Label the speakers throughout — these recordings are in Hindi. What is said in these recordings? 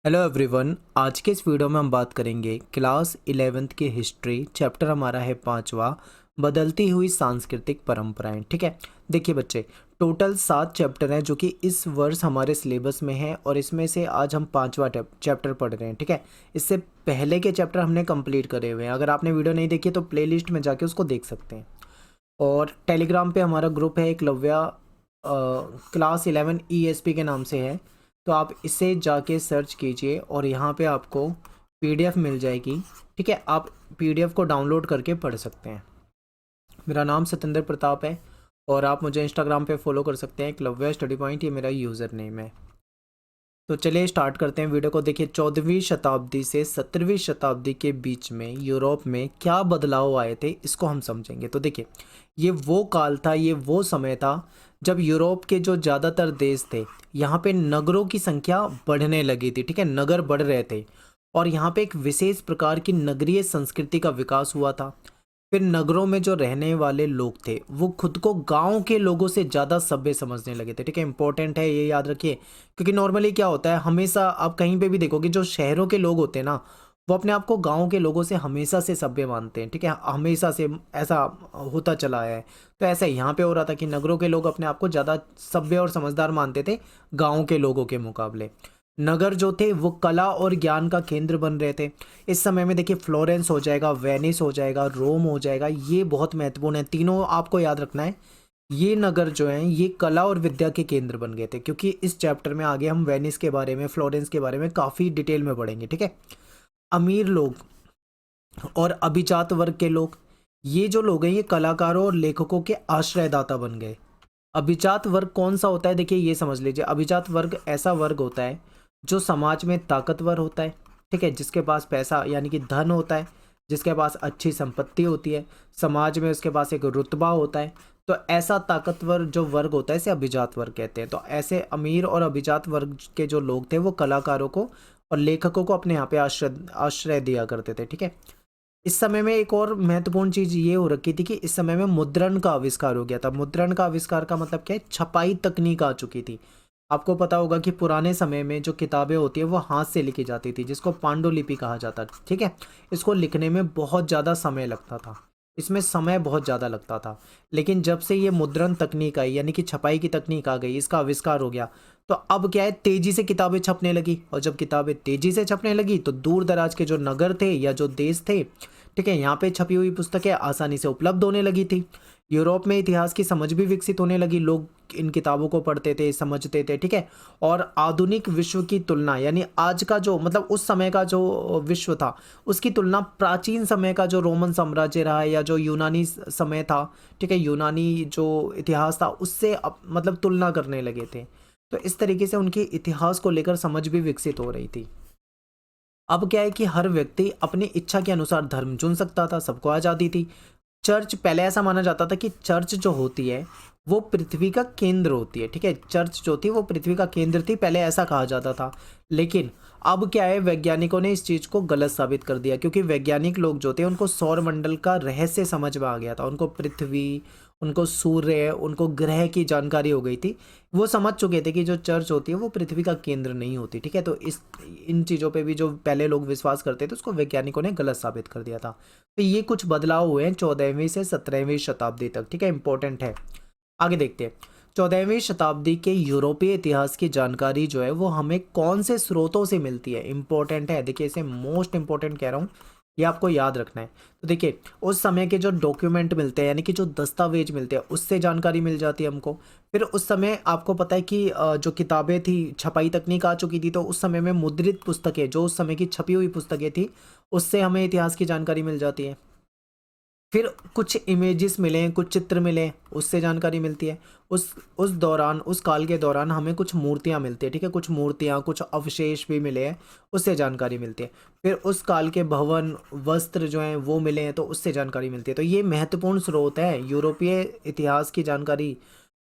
Speaker 1: Hello everyone. आज के इस वीडियो में हम बात करेंगे क्लास 11th की हिस्ट्री। चैप्टर हमारा है 5वां, बदलती हुई सांस्कृतिक परंपराएं। ठीक है, देखिए बच्चे, टोटल 7 चैप्टर हैं जो कि इस वर्ष हमारे सिलेबस में है और इसमें से आज हम 5वां चैप्टर पढ़ रहे हैं। ठीक है, इससे पहले के चैप्टर हमने कंप्लीट करे हुए हैं। अगर आपने वीडियो नहीं देखी तो प्लेलिस्ट में जाके उसको देख सकते हैं। और टेलीग्राम पे हमारा ग्रुप है एकलव्या क्लास 11 ESP के नाम से है, तो आप इसे जाके सर्च कीजिए और यहाँ पे आपको PDF मिल जाएगी। ठीक है, आप PDF को डाउनलोड करके पढ़ सकते हैं। मेरा नाम सतेंद्र प्रताप है और आप मुझे इंस्टाग्राम पे फॉलो कर सकते हैं, एकलव्या स्टडी पॉइंट, ये मेरा यूज़र नेम है। तो चलिए स्टार्ट करते हैं वीडियो को। देखिए, 14वीं शताब्दी से 17वीं शताब्दी के बीच में यूरोप में क्या बदलाव आए थे, इसको हम समझेंगे। तो देखिए, ये वो काल था, ये वो समय था जब यूरोप के जो ज़्यादातर देश थे, यहाँ पे नगरों की संख्या बढ़ने लगी थी। ठीक है, नगर बढ़ रहे थे और यहाँ पे एक विशेष प्रकार की नगरीय संस्कृति का विकास हुआ था। फिर नगरों में जो रहने वाले लोग थे वो खुद को गांव के लोगों से ज़्यादा सभ्य समझने लगे थे। ठीक है, इंपॉर्टेंट है, ये याद रखिए, क्योंकि नॉर्मली क्या होता है, हमेशा आप कहीं पे भी देखोगे जो शहरों के लोग होते हैं ना, वो अपने आप को गांव के लोगों से हमेशा से सभ्य मानते हैं। ठीक है, हमेशा से ऐसा होता चला आया है। तो ऐसा यहाँ पे हो रहा था कि नगरों के लोग अपने आप को ज़्यादा सभ्य और समझदार मानते थे गाँव के लोगों के मुकाबले। नगर जो थे वो कला और ज्ञान का केंद्र बन रहे थे। इस समय में देखिए, फ्लोरेंस हो जाएगा, वेनिस हो जाएगा, रोम हो जाएगा, ये बहुत महत्वपूर्ण है। तीनों आपको याद रखना है। ये नगर जो हैं ये कला और विद्या के केंद्र बन गए थे, क्योंकि इस चैप्टर में आगे हम वेनिस के बारे में, फ्लोरेंस के बारे में काफ़ी डिटेल में पढ़ेंगे। ठीक है, अमीर लोग और अभिजात वर्ग के लोग, ये जो लोग हैं ये कलाकारों और लेखकों के आश्रयदाता बन गए। अभिजात वर्ग कौन सा होता है, देखिए ये समझ लीजिए। अभिजात वर्ग ऐसा वर्ग होता है जो समाज में ताकतवर होता है। ठीक है, जिसके पास पैसा यानी कि धन होता है, जिसके पास अच्छी संपत्ति होती है, समाज में उसके पास एक रुतबा होता है। तो ऐसा ताकतवर जो वर्ग होता है इसे अभिजात वर्ग कहते हैं। तो ऐसे अमीर और अभिजात वर्ग के जो लोग थे वो कलाकारों को और लेखकों को अपने यहाँ पे आश्रय आश्रय दिया करते थे। ठीक है, इस समय में एक और महत्वपूर्ण चीज़ ये हो रखी थी कि इस समय में मुद्रण का आविष्कार हो गया था। मुद्रण का आविष्कार का मतलब क्या है, छपाई तकनीक आ चुकी थी। आपको पता होगा कि पुराने समय में जो किताबें होती है वो हाथ से लिखी जाती थी, जिसको पांडुलिपि कहा जाता था। ठीक है, इसको लिखने में बहुत ज़्यादा समय लगता था, इसमें समय बहुत ज़्यादा लगता था। लेकिन जब से ये मुद्रण तकनीक आई यानी कि छपाई की तकनीक आ गई, इसका आविष्कार हो गया, तो अब क्या है, तेज़ी से किताबें छपने लगी। और जब किताबें तेज़ी से छपने लगी तो दूर दराज के जो नगर थे या जो देश थे, ठीक है, यहाँ पे छपी हुई पुस्तकें आसानी से उपलब्ध होने लगी थी। यूरोप में इतिहास की समझ भी विकसित होने लगी, लोग इन किताबों को पढ़ते थे, समझते थे। ठीक है, और आधुनिक विश्व की तुलना यानी आज का जो मतलब उस समय का जो विश्व था उसकी तुलना प्राचीन समय का जो रोमन साम्राज्य रहा है या जो यूनानी समय था, ठीक है, यूनानी जो इतिहास था उससे मतलब तुलना करने लगे थे। तो इस तरीके से उनके इतिहास को लेकर समझ भी विकसित हो रही थी। अब क्या है कि हर व्यक्ति अपनी इच्छा के अनुसार धर्म चुन सकता था, सबको आज़ादी थी। चर्च पहले ऐसा माना जाता था कि चर्च जो होती है वो पृथ्वी का केंद्र होती है। ठीक है, चर्च जो थी वो पृथ्वी का केंद्र थी, पहले ऐसा कहा जाता था। लेकिन अब क्या है, वैज्ञानिकों ने इस चीज़ को गलत साबित कर दिया, क्योंकि वैज्ञानिक लोग जो थे उनको सौर मंडल का रहस्य समझ में आ गया था। उनको पृथ्वी, उनको सूर्य, उनको ग्रह की जानकारी हो गई थी। वो समझ चुके थे कि जो चर्च होती है वो पृथ्वी का केंद्र नहीं होती। ठीक है, तो इस इन चीज़ों पे भी जो पहले लोग विश्वास करते थे उसको वैज्ञानिकों ने गलत साबित कर दिया था। तो ये कुछ बदलाव हुए हैं 14वीं से 17वीं शताब्दी तक। ठीक है, इंपॉर्टेंट है। आगे देखते हैं, 14वीं शताब्दी के यूरोपीय इतिहास की जानकारी जो है वो हमें कौन से स्रोतों से मिलती है, इंपॉर्टेंट है। देखिए, इसे मोस्ट इंपॉर्टेंट कह रहा हूँ, ये आपको याद रखना है। तो देखिए, उस समय के जो डॉक्यूमेंट मिलते हैं यानी कि जो दस्तावेज मिलते हैं उससे जानकारी मिल जाती है हमको। फिर उस समय आपको पता है कि जो किताबें थी, छपाई तकनीक आ चुकी थी, तो उस समय में मुद्रित पुस्तकें, जो उस समय की छपी हुई पुस्तकें थी, उससे हमें इतिहास की जानकारी मिल जाती है। फिर कुछ इमेजेस मिले, कुछ चित्र मिले, उससे जानकारी मिलती है। उस दौरान, उस काल के दौरान हमें कुछ मूर्तियाँ मिलती है। ठीक है, कुछ मूर्तियाँ, कुछ अवशेष भी मिले हैं, उससे जानकारी मिलती है। फिर उस काल के भवन, वस्त्र जो हैं वो मिले हैं, तो उससे जानकारी मिलती है। तो ये महत्वपूर्ण स्रोत है यूरोपीय इतिहास की जानकारी।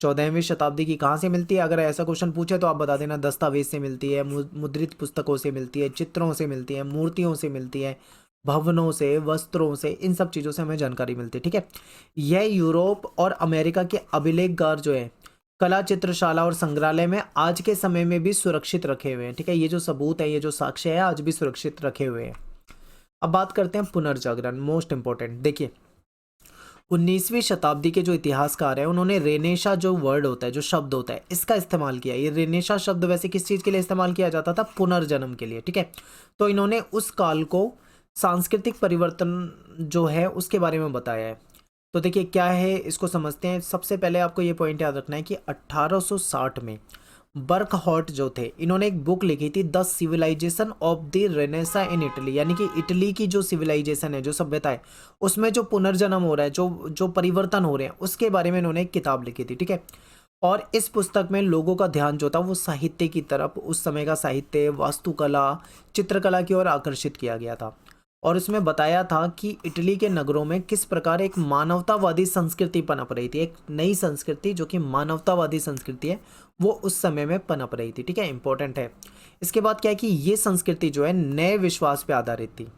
Speaker 1: 14वीं शताब्दी की कहाँ से मिलती है, अगर ऐसा क्वेश्चन पूछे तो आप बता देना, दस्तावेज से मिलती है, मुद्रित पुस्तकों से मिलती है, चित्रों से मिलती है, मूर्तियों से मिलती है, भवनों से, वस्त्रों से, इन सब चीज़ों से हमें जानकारी मिलती है। ठीक है, यह यूरोप और अमेरिका के अभिलेखगार जो है कला चित्रशाला और संग्रहालय में आज के समय में भी सुरक्षित रखे हुए हैं। ठीक है, ये जो सबूत है, ये जो साक्ष्य है, आज भी सुरक्षित रखे हुए हैं। अब बात करते हैं पुनर्जागरण, मोस्ट इंपॉर्टेंट। देखिए 19वीं शताब्दी के जो इतिहासकार हैं उन्होंने रेनेशा जो वर्ड होता है, जो शब्द होता है, इसका इस्तेमाल किया। ये रेनेशा शब्द वैसे किस चीज़ के लिए इस्तेमाल किया जाता था? पुनर्जन्म के लिए। ठीक है, तो इन्होंने उस काल को सांस्कृतिक परिवर्तन जो है उसके बारे में बताया है। तो देखिए क्या है, इसको समझते हैं। सबसे पहले आपको ये पॉइंट याद रखना है कि 1860 में बर्कहॉट जो थे, इन्होंने एक बुक लिखी थी, the civilization of the Renaissance in Italy, यानी कि इटली की जो सिविलाइजेशन है, जो सभ्यता है, उसमें जो पुनर्जन्म हो रहा है, जो जो परिवर्तन हो रहे हैं, उसके बारे में इन्होंने एक किताब लिखी थी। ठीक है, और इस पुस्तक में लोगों का ध्यान जो था वो साहित्य की तरफ, उस समय का साहित्य, वास्तुकला, चित्रकला की ओर आकर्षित किया गया था। और इसमें बताया था कि इटली के नगरों में किस प्रकार एक मानवतावादी संस्कृति पनप रही थी। एक नई संस्कृति जो कि मानवतावादी संस्कृति है, वो उस समय में पनप रही थी। ठीक है, इंपॉर्टेंट है। इसके बाद क्या है कि ये संस्कृति जो है नए विश्वास पे आधारित थी।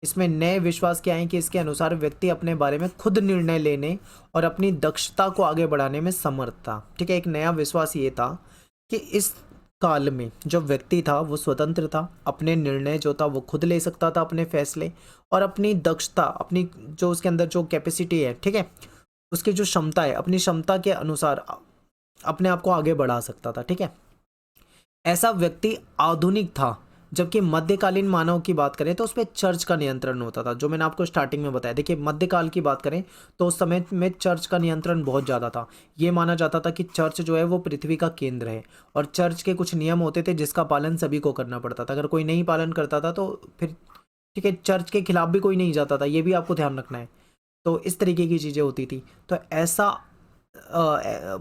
Speaker 1: इसमें नए विश्वास क्या है कि इसके अनुसार व्यक्ति अपने बारे में खुद निर्णय लेने और अपनी दक्षता को आगे बढ़ाने में समर्थ था। ठीक है, एक नया विश्वास ये था कि इस काल में जो व्यक्ति था वो स्वतंत्र था, अपने निर्णय जो था वो खुद ले सकता था, अपने फैसले, और अपनी दक्षता, अपनी जो उसके अंदर जो कैपेसिटी है, ठीक है, उसकी जो क्षमता है, अपनी क्षमता के अनुसार अपने आप को आगे बढ़ा सकता था। ठीक है, ऐसा व्यक्ति आधुनिक था। जबकि मध्यकालीन मानव की बात करें तो उस पर चर्च का नियंत्रण होता था, जो मैंने आपको स्टार्टिंग में बताया। देखिए मध्यकाल की बात करें तो उस समय में चर्च का नियंत्रण बहुत ज़्यादा था। ये माना जाता था कि चर्च जो है वो पृथ्वी का केंद्र है, और चर्च के कुछ नियम होते थे जिसका पालन सभी को करना पड़ता था। अगर कोई नहीं पालन करता था तो फिर, ठीक है, चर्च के खिलाफ भी कोई नहीं जाता था, ये भी आपको ध्यान रखना है। तो इस तरीके की चीज़ें होती थी। तो ऐसा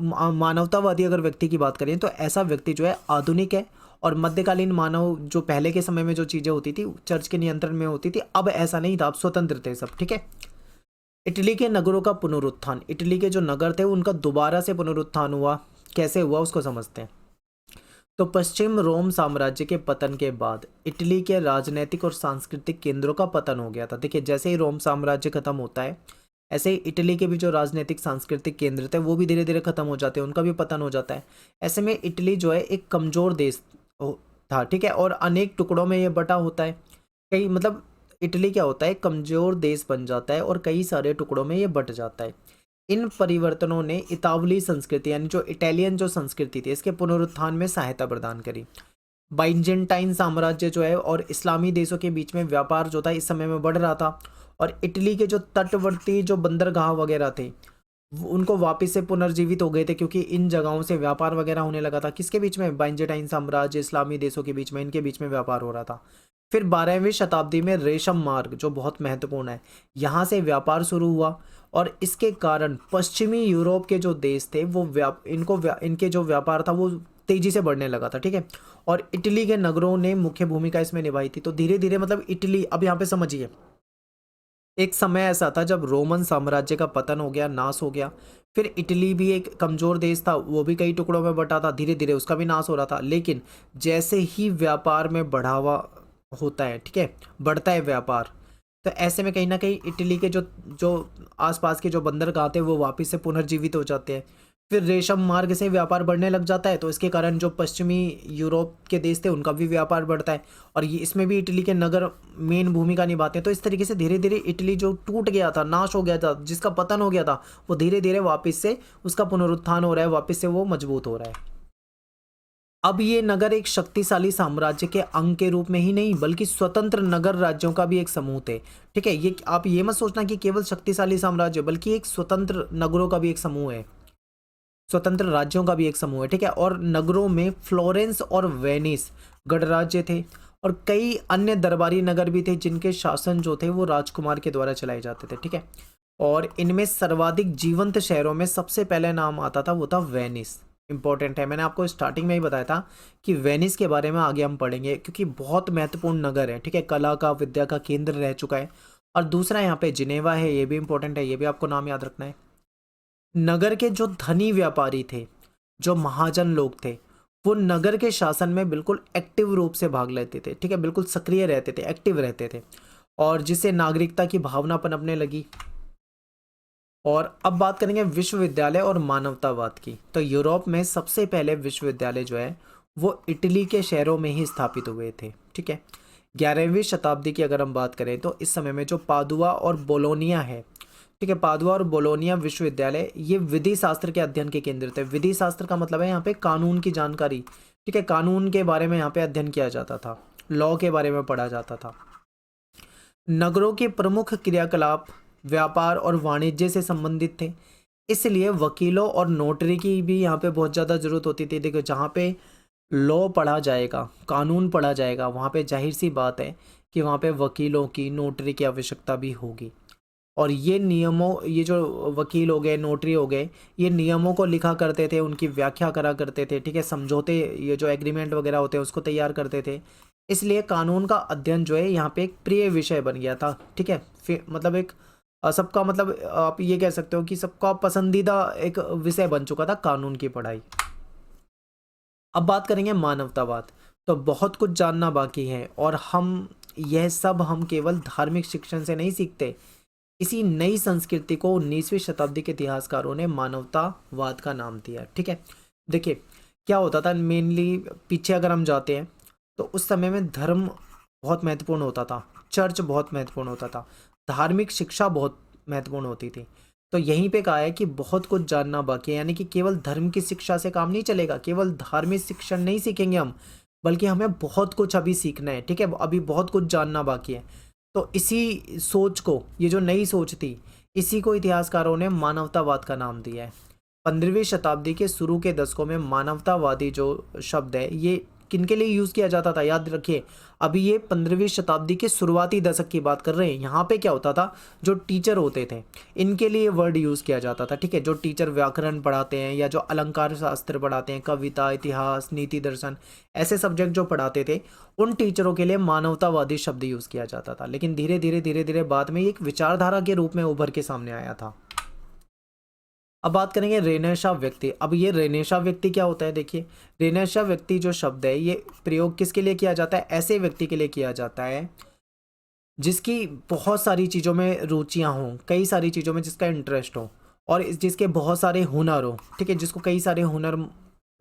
Speaker 1: मानवतावादी अगर व्यक्ति की बात करें तो ऐसा व्यक्ति जो है आधुनिक है। और मध्यकालीन मानव जो पहले के समय में जो चीज़ें होती थी चर्च के नियंत्रण में होती थी, अब ऐसा नहीं था, अब स्वतंत्र थे सब। ठीक है, इटली के नगरों का पुनरुत्थान, इटली के जो नगर थे उनका दोबारा से पुनरुत्थान हुआ। कैसे हुआ उसको समझते हैं। तो पश्चिम रोम साम्राज्य के पतन के बाद इटली के राजनीतिक और सांस्कृतिक केंद्रों का पतन हो गया था। देखिए जैसे ही रोम साम्राज्य खत्म होता है, ऐसे ही इटली के भी जो राजनीतिक सांस्कृतिक केंद्र थे वो भी धीरे धीरे खत्म हो जाते हैं, उनका भी पतन हो जाता है। ऐसे में इटली जो है एक कमजोर देश था। ठीक है, और अनेक टुकड़ों में ये बटा होता है। कई मतलब इटली क्या होता है, कमजोर देश बन जाता है और कई सारे टुकड़ों में ये बट जाता है। इन परिवर्तनों ने इतावली संस्कृति यानी जो इटालियन जो संस्कृति थी इसके पुनरुत्थान में सहायता प्रदान करी। बाइजेंटाइन साम्राज्य जो है और इस्लामी देशों के बीच में व्यापार जो था इस समय में बढ़ रहा था, और इटली के जो तटवर्ती जो बंदरगाह वगैरह थे उनको वापस से पुनर्जीवित हो गए थे, क्योंकि इन जगहों से व्यापार वगैरह होने लगा था। किसके बीच में? बाइजेंटाइन साम्राज्य, इस्लामी देशों के बीच में, इनके बीच में व्यापार हो रहा था। फिर 12वीं शताब्दी में रेशम मार्ग जो बहुत महत्वपूर्ण है, यहाँ से व्यापार शुरू हुआ, और इसके कारण पश्चिमी यूरोप के जो देश थे वो इनके जो व्यापार था वो तेजी से बढ़ने लगा था। ठीक है, और इटली के नगरों ने मुख्य भूमिका इसमें निभाई थी। तो धीरे धीरे मतलब इटली, अब यहाँ पे समझिए, एक समय ऐसा था जब रोमन साम्राज्य का पतन हो गया, नाश हो गया। फिर इटली भी एक कमज़ोर देश था, वो भी कई टुकड़ों में बटा था, धीरे धीरे उसका भी नाश हो रहा था। लेकिन जैसे ही व्यापार में बढ़ावा होता है, ठीक है, बढ़ता है व्यापार, तो ऐसे में कहीं ना कहीं इटली के जो जो आसपास के जो बंदरगाह थे वो वापस से पुनर्जीवित हो जाते हैं। फिर रेशम मार्ग से व्यापार बढ़ने लग जाता है, तो इसके कारण जो पश्चिमी यूरोप के देश थे उनका भी व्यापार बढ़ता है, और ये इसमें भी इटली के नगर मेन भूमिका निभाते हैं। तो इस तरीके से धीरे धीरे इटली जो टूट गया था, नाश हो गया था, जिसका पतन हो गया था, वो धीरे धीरे वापस से उसका पुनरुत्थान हो रहा है, वापस से वो मजबूत हो रहा है। अब ये नगर एक शक्तिशाली साम्राज्य के अंग के रूप में ही नहीं बल्कि स्वतंत्र नगर राज्यों का भी एक समूह थे। ठीक है, ये आप ये मत सोचना कि केवल शक्तिशाली साम्राज्य, बल्कि एक स्वतंत्र नगरों का भी एक समूह है, स्वतंत्र राज्यों का भी एक समूह है। ठीक है, और नगरों में फ्लोरेंस और वेनिस गणराज्य थे, और कई अन्य दरबारी नगर भी थे जिनके शासन जो थे वो राजकुमार के द्वारा चलाए जाते थे। ठीक है, और इनमें सर्वाधिक जीवंत शहरों में सबसे पहले नाम आता था वो था वेनिस। इंपॉर्टेंट है, मैंने आपको स्टार्टिंग में ही बताया था कि वेनिस के बारे में आगे हम पढ़ेंगे, क्योंकि बहुत महत्वपूर्ण नगर है। ठीक है, कला का, विद्या का केंद्र रह चुका है। और दूसरा यहाँ पे जिनेवा है, ये भी इंपॉर्टेंट है, ये भी आपको नाम याद रखना है। नगर के जो धनी व्यापारी थे, जो महाजन लोग थे, वो नगर के शासन में बिल्कुल एक्टिव रूप से भाग लेते थे। ठीक है, बिल्कुल सक्रिय रहते थे, एक्टिव रहते थे, और जिससे नागरिकता की भावना पनपने लगी। और अब बात करेंगे विश्वविद्यालय और मानवतावाद की। तो यूरोप में सबसे पहले विश्वविद्यालय जो है वो इटली के शहरों में ही स्थापित हुए थे, ठीक है। 11वीं शताब्दी की अगर हम बात करें तो इस समय में जो पादुआ और बोलोनिया है, ठीक है, पादुआ और बोलोनिया विश्वविद्यालय ये विधि शास्त्र के अध्ययन के केंद्र थे। विधि शास्त्र का मतलब है यहाँ पे कानून की जानकारी, ठीक है, कानून के बारे में यहाँ पे अध्ययन किया जाता था, लॉ के बारे में पढ़ा जाता था। नगरों के प्रमुख क्रियाकलाप व्यापार और वाणिज्य से संबंधित थे, इसलिए वकीलों और नोटरी की भी यहाँ पे बहुत ज़्यादा ज़रूरत होती थी। देखो जहाँ पे लॉ पढ़ा जाएगा, कानून पढ़ा जाएगा, वहाँ पे जाहिर सी बात है कि वहाँ पे वकीलों की, नोटरी की आवश्यकता भी होगी। और ये नियमों, ये जो वकील हो गए, नोटरी हो गए, ये नियमों को लिखा करते थे, उनकी व्याख्या करा करते थे, ठीक है, समझौते, ये जो एग्रीमेंट वगैरह होते हैं उसको तैयार करते थे। इसलिए कानून का अध्ययन जो है यहाँ पे एक प्रिय विषय बन गया था, ठीक है। फिर मतलब एक सबका, मतलब आप ये कह सकते हो कि सबका पसंदीदा एक विषय बन चुका था कानून की पढ़ाई। अब बात करेंगे मानवतावाद। तो बहुत कुछ जानना बाकी है और यह सब हम केवल धार्मिक शिक्षण से नहीं सीखते। इसी नई संस्कृति को 19वीं शताब्दी के इतिहासकारों ने मानवतावाद का नाम दिया, ठीक है। देखिए क्या होता था, मेनली पीछे अगर हम जाते हैं तो उस समय में धर्म बहुत महत्वपूर्ण होता था, चर्च बहुत महत्वपूर्ण होता था, धार्मिक शिक्षा बहुत महत्वपूर्ण होती थी। तो यहीं पे कहा है कि बहुत कुछ जानना बाकी है, यानी कि केवल धर्म की शिक्षा से काम नहीं चलेगा, केवल धार्मिक शिक्षण नहीं सीखेंगे हम, बल्कि हमें बहुत कुछ अभी सीखना है, ठीक है, अभी बहुत कुछ जानना बाकी है। तो इसी सोच को, ये जो नई सोच थी, इसी को इतिहासकारों ने मानवतावाद का नाम दिया है। 15वीं शताब्दी के शुरू के दशकों में मानवतावादी जो शब्द है ये किनके लिए यूज़ किया जाता था, याद रखिए। अभी ये 15वीं शताब्दी के शुरुआती दशक की बात कर रहे हैं। यहाँ पे क्या होता था, जो टीचर होते थे इनके लिए वर्ड यूज़ किया जाता था, ठीक है। जो टीचर व्याकरण पढ़ाते हैं या जो अलंकार शास्त्र पढ़ाते हैं, कविता, इतिहास, नीति, दर्शन, ऐसे सब्जेक्ट जो पढ़ाते थे, उन टीचरों के लिए मानवतावादी शब्द यूज़ किया जाता था। लेकिन धीरे धीरे बाद में ये एक विचारधारा के रूप में उभर के सामने आया था। अब बात करेंगे रेनेसां व्यक्ति। अब ये रेनेसां व्यक्ति क्या होता है, देखिए रेनेसां व्यक्ति जो शब्द है ये प्रयोग किसके लिए किया जाता है, ऐसे व्यक्ति के लिए किया जाता है जिसकी बहुत सारी चीज़ों में रुचियां हों, कई सारी चीज़ों में जिसका इंटरेस्ट हो, और जिसके बहुत सारे हुनर हो, ठीक है, जिसको कई सारे हुनर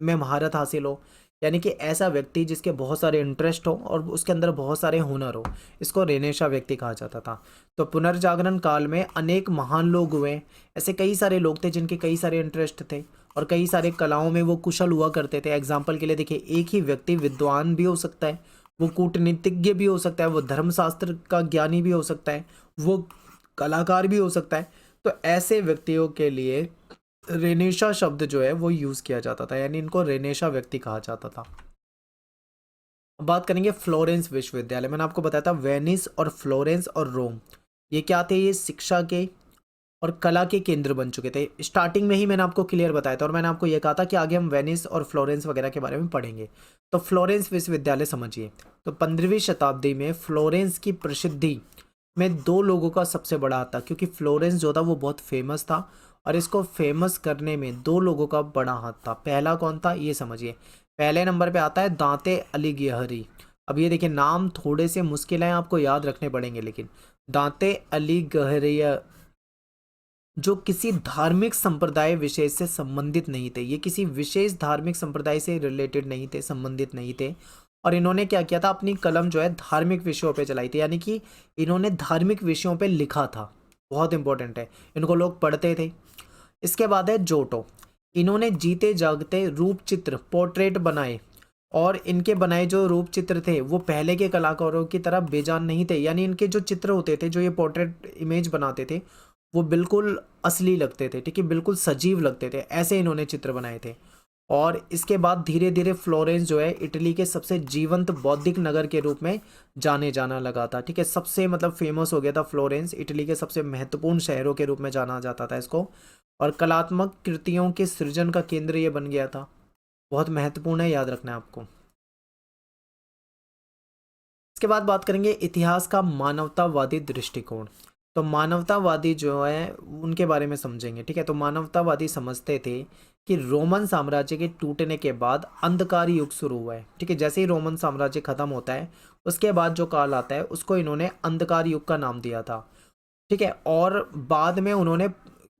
Speaker 1: में महारत हासिल हो, यानी कि ऐसा व्यक्ति जिसके बहुत सारे इंटरेस्ट हो और उसके अंदर बहुत सारे हुनर हो, इसको रेनेसां व्यक्ति कहा जाता था। तो पुनर्जागरण काल में अनेक महान लोग हुए, ऐसे कई सारे लोग थे जिनके कई सारे इंटरेस्ट थे और कई सारे कलाओं में वो कुशल हुआ करते थे। एग्जाम्पल के लिए देखिए, एक ही व्यक्ति विद्वान भी हो सकता है, वो कूटनीतिज्ञ भी हो सकता है, वो धर्मशास्त्र का ज्ञानी भी हो सकता है, वो कलाकार भी हो सकता है। तो ऐसे व्यक्तियों के लिए रेनेसां शब्द जो है वो यूज़ किया जाता था, यानी इनको रेनेसां व्यक्ति कहा जाता था। अब बात करेंगे फ्लोरेंस विश्वविद्यालय। मैंने आपको बताया था वेनिस और फ्लोरेंस और रोम, ये क्या थे, ये शिक्षा के और कला के केंद्र बन चुके थे। स्टार्टिंग में ही मैंने आपको क्लियर बताया था और मैंने आपको ये कहा था कि आगे हम वेनिस और फ्लोरेंस वगैरह के बारे में पढ़ेंगे। तो फ्लोरेंस विश्वविद्यालय समझिए। तो 15वीं शताब्दी में फ्लोरेंस की प्रसिद्धि में दो लोगों का सबसे बड़ा हाथ था, क्योंकि फ्लोरेंस जो था वो बहुत फेमस था और इसको फेमस करने में दो लोगों का बड़ा हाथ था। पहला कौन था, ये समझिए। पहले नंबर पे आता है दांते अलिगिहरी। अब ये देखिए, नाम थोड़े से मुश्किल हैं, आपको याद रखने पड़ेंगे, लेकिन दांते अलिगिहरी जो किसी धार्मिक संप्रदाय विशेष से संबंधित नहीं थे, ये किसी विशेष धार्मिक संप्रदाय से रिलेटेड नहीं थे, संबंधित नहीं थे। और इन्होंने क्या किया था, अपनी कलम जो है धार्मिक विषयों पे चलाई थी, यानी कि इन्होंने धार्मिक विषयों पे लिखा था। बहुत इंपॉर्टेंट है, इनको लोग पढ़ते थे। इसके बाद है जोटो। इन्होंने जीते जागते रूप चित्र, पोर्ट्रेट बनाए, और इनके बनाए जो रूप चित्र थे वो पहले के कलाकारों की तरह बेजान नहीं थे, यानी इनके जो चित्र होते थे, जो ये पोर्ट्रेट इमेज बनाते थे, वो बिल्कुल असली लगते थे, ठीक है, बिल्कुल सजीव लगते थे, ऐसे इन्होंने चित्र बनाए थे। और इसके बाद धीरे धीरे फ्लोरेंस जो है इटली के सबसे जीवंत बौद्धिक नगर के रूप में जाने जाना लगा था, ठीक है, सबसे मतलब फेमस हो गया था फ्लोरेंस, इटली के सबसे महत्वपूर्ण शहरों के रूप में जाना जाता था इसको। और कलात्मक कृतियों के सृजन का केंद्र ये बन गया था। बहुत महत्वपूर्ण है, याद रखना है आपको। इसके बाद बात करेंगे इतिहास का मानवतावादी दृष्टिकोण। तो मानवतावादी जो है उनके बारे में समझेंगे, ठीक है। तो मानवतावादी समझते थे कि रोमन साम्राज्य के टूटने के बाद अंधकार युग शुरू हुआ है, ठीक है। जैसे ही रोमन साम्राज्य खत्म होता है उसके बाद जो काल आता है उसको इन्होंने अंधकार युग का नाम दिया था, ठीक है। और बाद में उन्होंने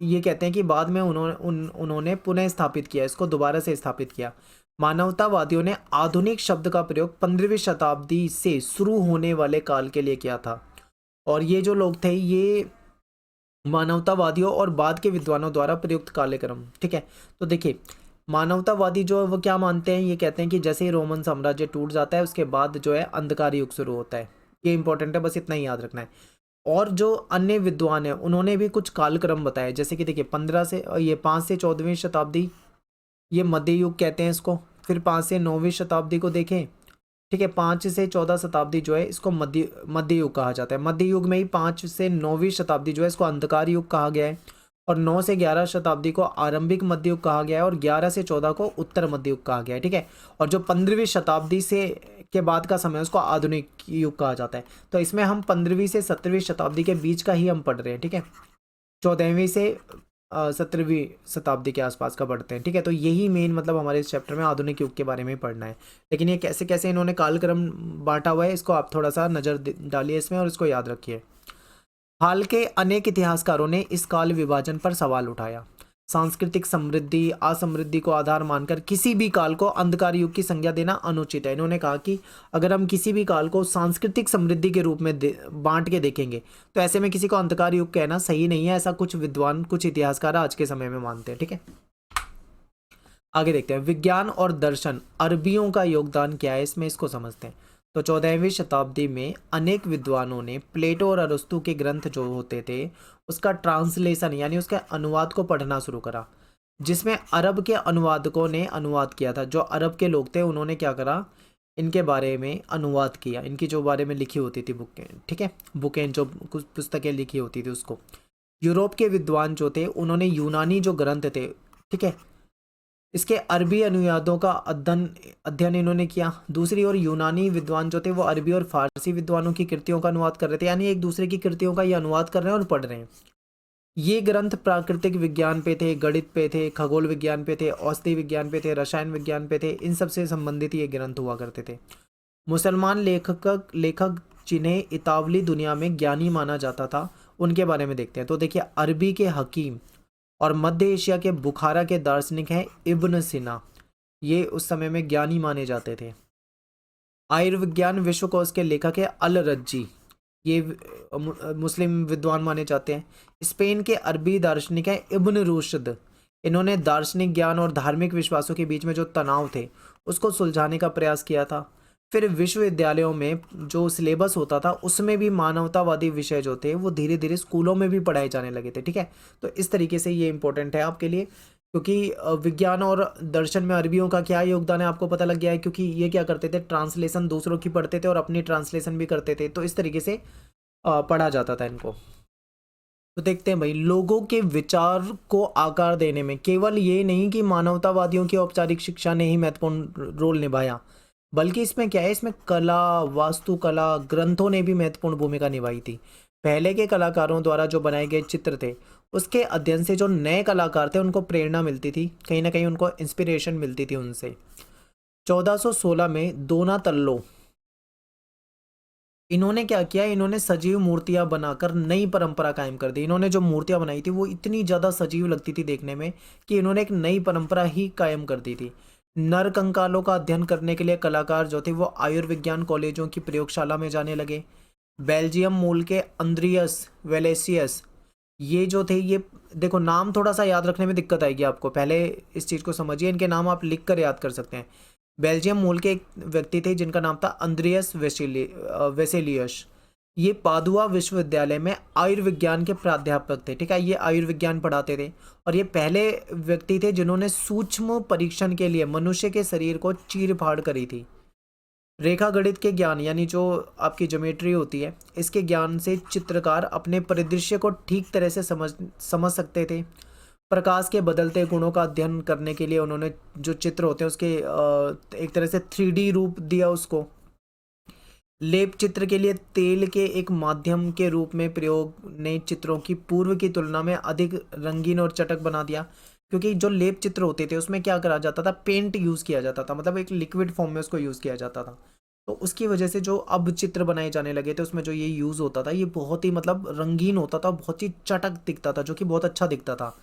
Speaker 1: ये कहते हैं कि बाद में उन्होंने पुनः स्थापित किया, इसको दोबारा से स्थापित किया। मानवतावादियों ने आधुनिक शब्द का प्रयोग 15वीं शताब्दी से शुरू होने वाले काल के लिए किया था। और ये जो लोग थे ये मानवतावादियों और बाद के विद्वानों द्वारा प्रयुक्त कालक्रम, ठीक है। तो देखिए मानवतावादी जो है वो क्या मानते हैं, ये कहते हैं कि जैसे ही रोमन साम्राज्य टूट जाता है उसके बाद जो है अंधकार युग शुरू होता है। ये इंपॉर्टेंट है, बस इतना ही याद रखना है। और जो अन्य विद्वान है उन्होंने भी कुछ कालक्रम बताए, जैसे कि देखिए 5 से 14वीं शताब्दी, ये मध्य युग कहते हैं इसको। फिर 5 से 9वीं शताब्दी को देखें, ठीक है, 5 से 14 शताब्दी जो है इसको मध्य युग कहा जाता है। मध्य युग में ही 5 से 9वीं शताब्दी जो है इसको अंधकार युग कहा गया है। और 9 से 11 शताब्दी को आरंभिक मध्य युग कहा गया है और 11 से 14 को उत्तर मध्य युग कहा गया है, ठीक है। और जो 15वीं शताब्दी से के बाद का समय उसको आधुनिक युग कहा जाता है। तो इसमें हम 15वीं से 17वीं शताब्दी के बीच का ही हम पढ़ रहे हैं, ठीक है। 14वीं से 17वीं शताब्दी के आसपास का पढ़ते हैं, ठीक है। तो यही मेन मतलब हमारे इस चैप्टर में आधुनिक युग के बारे में पढ़ना है। लेकिन ये कैसे कैसे इन्होंने कालक्रम बांटा हुआ है इसको आप थोड़ा सा नज़र डालिए इसमें और इसको याद रखिए। हाल के अनेक इतिहासकारों ने इस काल विभाजन पर सवाल उठाया। सांस्कृतिक समृद्धि असमृद्धि को आधार मानकर किसी भी काल को अंधकार युग की संज्ञा देना अनुचित है। इन्होंने कहा कि अगर हम किसी भी काल को सांस्कृतिक समृद्धि के रूप में बांट के देखेंगे तो ऐसे में किसी को अंधकार युग कहना सही नहीं है। ऐसा कुछ विद्वान कुछ इतिहासकार आज के समय में मानते हैं, ठीक है। आगे देखते हैं विज्ञान और दर्शन, अरबियों का योगदान क्या है इसमें, इसको समझते हैं। तो 14वीं शताब्दी में अनेक विद्वानों ने प्लेटो और अरस्तु के ग्रंथ जो होते थे उसका ट्रांसलेशन यानी उसके अनुवाद को पढ़ना शुरू करा, जिसमें अरब के अनुवादकों ने अनुवाद किया था। जो अरब के लोग थे उन्होंने क्या करा, इनके बारे में अनुवाद किया, इनकी जो बारे में लिखी होती थी बुकें, ठीक है, बुकें जो कुछ पुस्तकें लिखी होती थी उसको। यूरोप के विद्वान जो थे उन्होंने यूनानी जो ग्रंथ थे, ठीक है, इसके अरबी अनुवादों का अध्ययन इन्होंने किया। दूसरी ओर यूनानी विद्वान जो थे वो अरबी और फारसी विद्वानों की कृतियों का अनुवाद कर रहे थे, यानी एक दूसरे की कृतियों का ये अनुवाद कर रहे हैं और पढ़ रहे हैं। ये ग्रंथ प्राकृतिक विज्ञान पे थे, गणित पे थे, खगोल विज्ञान पे थे, औषधि विज्ञान पे थे, रसायन विज्ञान पे थे, इन सब से संबंधित ये ग्रंथ हुआ करते थे। मुसलमान लेखक जिन्हें इतावली दुनिया में ज्ञानी माना जाता था उनके बारे में देखते हैं। तो देखिए अरबी के हकीम और मध्य एशिया के बुखारा के दार्शनिक हैं इब्न सिना, ये उस समय में ज्ञानी माने जाते थे। आयुर्विज्ञान विश्वकोश के लेखक है अल रज्जी, ये मुस्लिम विद्वान माने जाते हैं। स्पेन के अरबी दार्शनिक हैं इब्न रुश्द, इन्होंने दार्शनिक ज्ञान और धार्मिक विश्वासों के बीच में जो तनाव थे उसको सुलझाने का प्रयास किया था। फिर विश्वविद्यालयों में जो सिलेबस होता था उसमें भी मानवतावादी विषय जो थे वो धीरे धीरे स्कूलों में भी पढ़ाए जाने लगे थे, ठीक है। तो इस तरीके से ये इंपॉर्टेंट है आपके लिए, क्योंकि विज्ञान और दर्शन में अरबियों का क्या योगदान है आपको पता लग गया है, क्योंकि ये क्या करते थे, ट्रांसलेशन दूसरों की पढ़ते थे और अपनी ट्रांसलेशन भी करते थे। तो इस तरीके से पढ़ा जाता था इनको। तो देखते हैं भाई, लोगों के विचार को आकार देने में केवल ये नहीं कि मानवतावादियों की औपचारिक शिक्षा ने ही महत्वपूर्ण रोल निभाया, बल्कि इसमें क्या है, इसमें कला, वास्तुकला, ग्रंथों ने भी महत्वपूर्ण भूमिका निभाई थी। पहले के कलाकारों द्वारा जो बनाए गए चित्र थे उसके अध्ययन से जो नए कलाकार थे उनको प्रेरणा मिलती थी, कहीं ना कहीं उनको इंस्पिरेशन मिलती थी उनसे। 1416 में दोनातल्लो, इन्होंने क्या किया, इन्होंने सजीव मूर्तियां बनाकर नई परंपरा कायम कर दी। इन्होंने जो मूर्तियां बनाई थी वो इतनी ज़्यादा सजीव लगती थी देखने में कि इन्होंने एक नई परंपरा ही कायम कर दी थी। नर कंकालों का अध्ययन करने के लिए कलाकार जो थे वो आयुर्विज्ञान कॉलेजों की प्रयोगशाला में जाने लगे। बेल्जियम मूल के अंद्रियस वेलेसियस, ये जो थे, ये देखो नाम थोड़ा सा याद रखने में दिक्कत आएगी आपको, पहले इस चीज़ को समझिए, इनके नाम आप लिख कर याद कर सकते हैं। बेल्जियम मूल के एक व्यक्ति थे जिनका नाम था अंद्रियस वेसेलियस, ये पादुआ विश्वविद्यालय में आयुर्विज्ञान के प्राध्यापक थे, ठीक है, ये आयुर्विज्ञान पढ़ाते थे। और ये पहले व्यक्ति थे जिन्होंने सूक्ष्म परीक्षण के लिए मनुष्य के शरीर को चीर फाड़ करी थी। रेखा गणित के ज्ञान यानी जो आपकी ज्योमेट्री होती है इसके ज्ञान से चित्रकार अपने परिदृश्य को ठीक तरह से समझ सकते थे। प्रकाश के बदलते गुणों का अध्ययन करने के लिए उन्होंने जो चित्र होते हैं उसके एक तरह से 3D रूप दिया उसको। लेप चित्र के लिए तेल के एक माध्यम के रूप में प्रयोग ने चित्रों की पूर्व की तुलना में अधिक रंगीन और चटक बना दिया, क्योंकि जो लेप चित्र होते थे उसमें क्या करा जाता था, पेंट यूज़ किया जाता था, मतलब एक लिक्विड फॉर्म में उसको यूज़ किया जाता था। तो उसकी वजह से जो अब चित्र बनाए जाने लगे थे उसमें जो ये यूज़ होता था ये बहुत ही मतलब रंगीन होता था, बहुत ही चटक दिखता था, जो कि बहुत अच्छा दिखता था।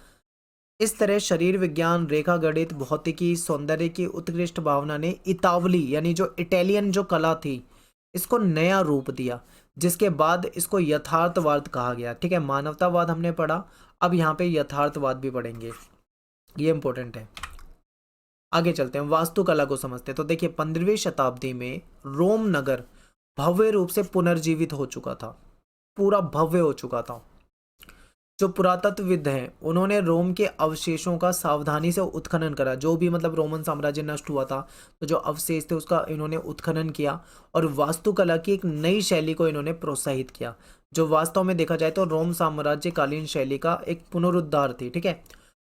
Speaker 1: इस तरह शरीर विज्ञान, रेखा गणित, भौतिकी, सौंदर्य की उत्कृष्ट भावना ने इतावली यानी जो इटालियन जो कला थी इसको नया रूप दिया, जिसके बाद इसको यथार्थवाद कहा गया। ठीक है, मानवतावाद हमने पढ़ा, अब यहाँ पे यथार्थवाद भी पढ़ेंगे, ये इंपॉर्टेंट है। आगे चलते हैं, वास्तुकला को समझते हैं। तो देखिए 15वीं शताब्दी में रोम नगर भव्य रूप से पुनर्जीवित हो चुका था, पूरा भव्य हो चुका था। जो पुरातत्वविद हैं उन्होंने रोम के अवशेषों का सावधानी से उत्खनन करा, जो भी मतलब रोमन साम्राज्य नष्ट हुआ था तो जो अवशेष थे उसका इन्होंने उत्खनन किया और वास्तुकला की एक नई शैली को इन्होंने प्रोत्साहित किया, जो वास्तव में देखा जाए तो रोम साम्राज्य कालीन शैली का एक पुनरुद्धार थी। ठीक है,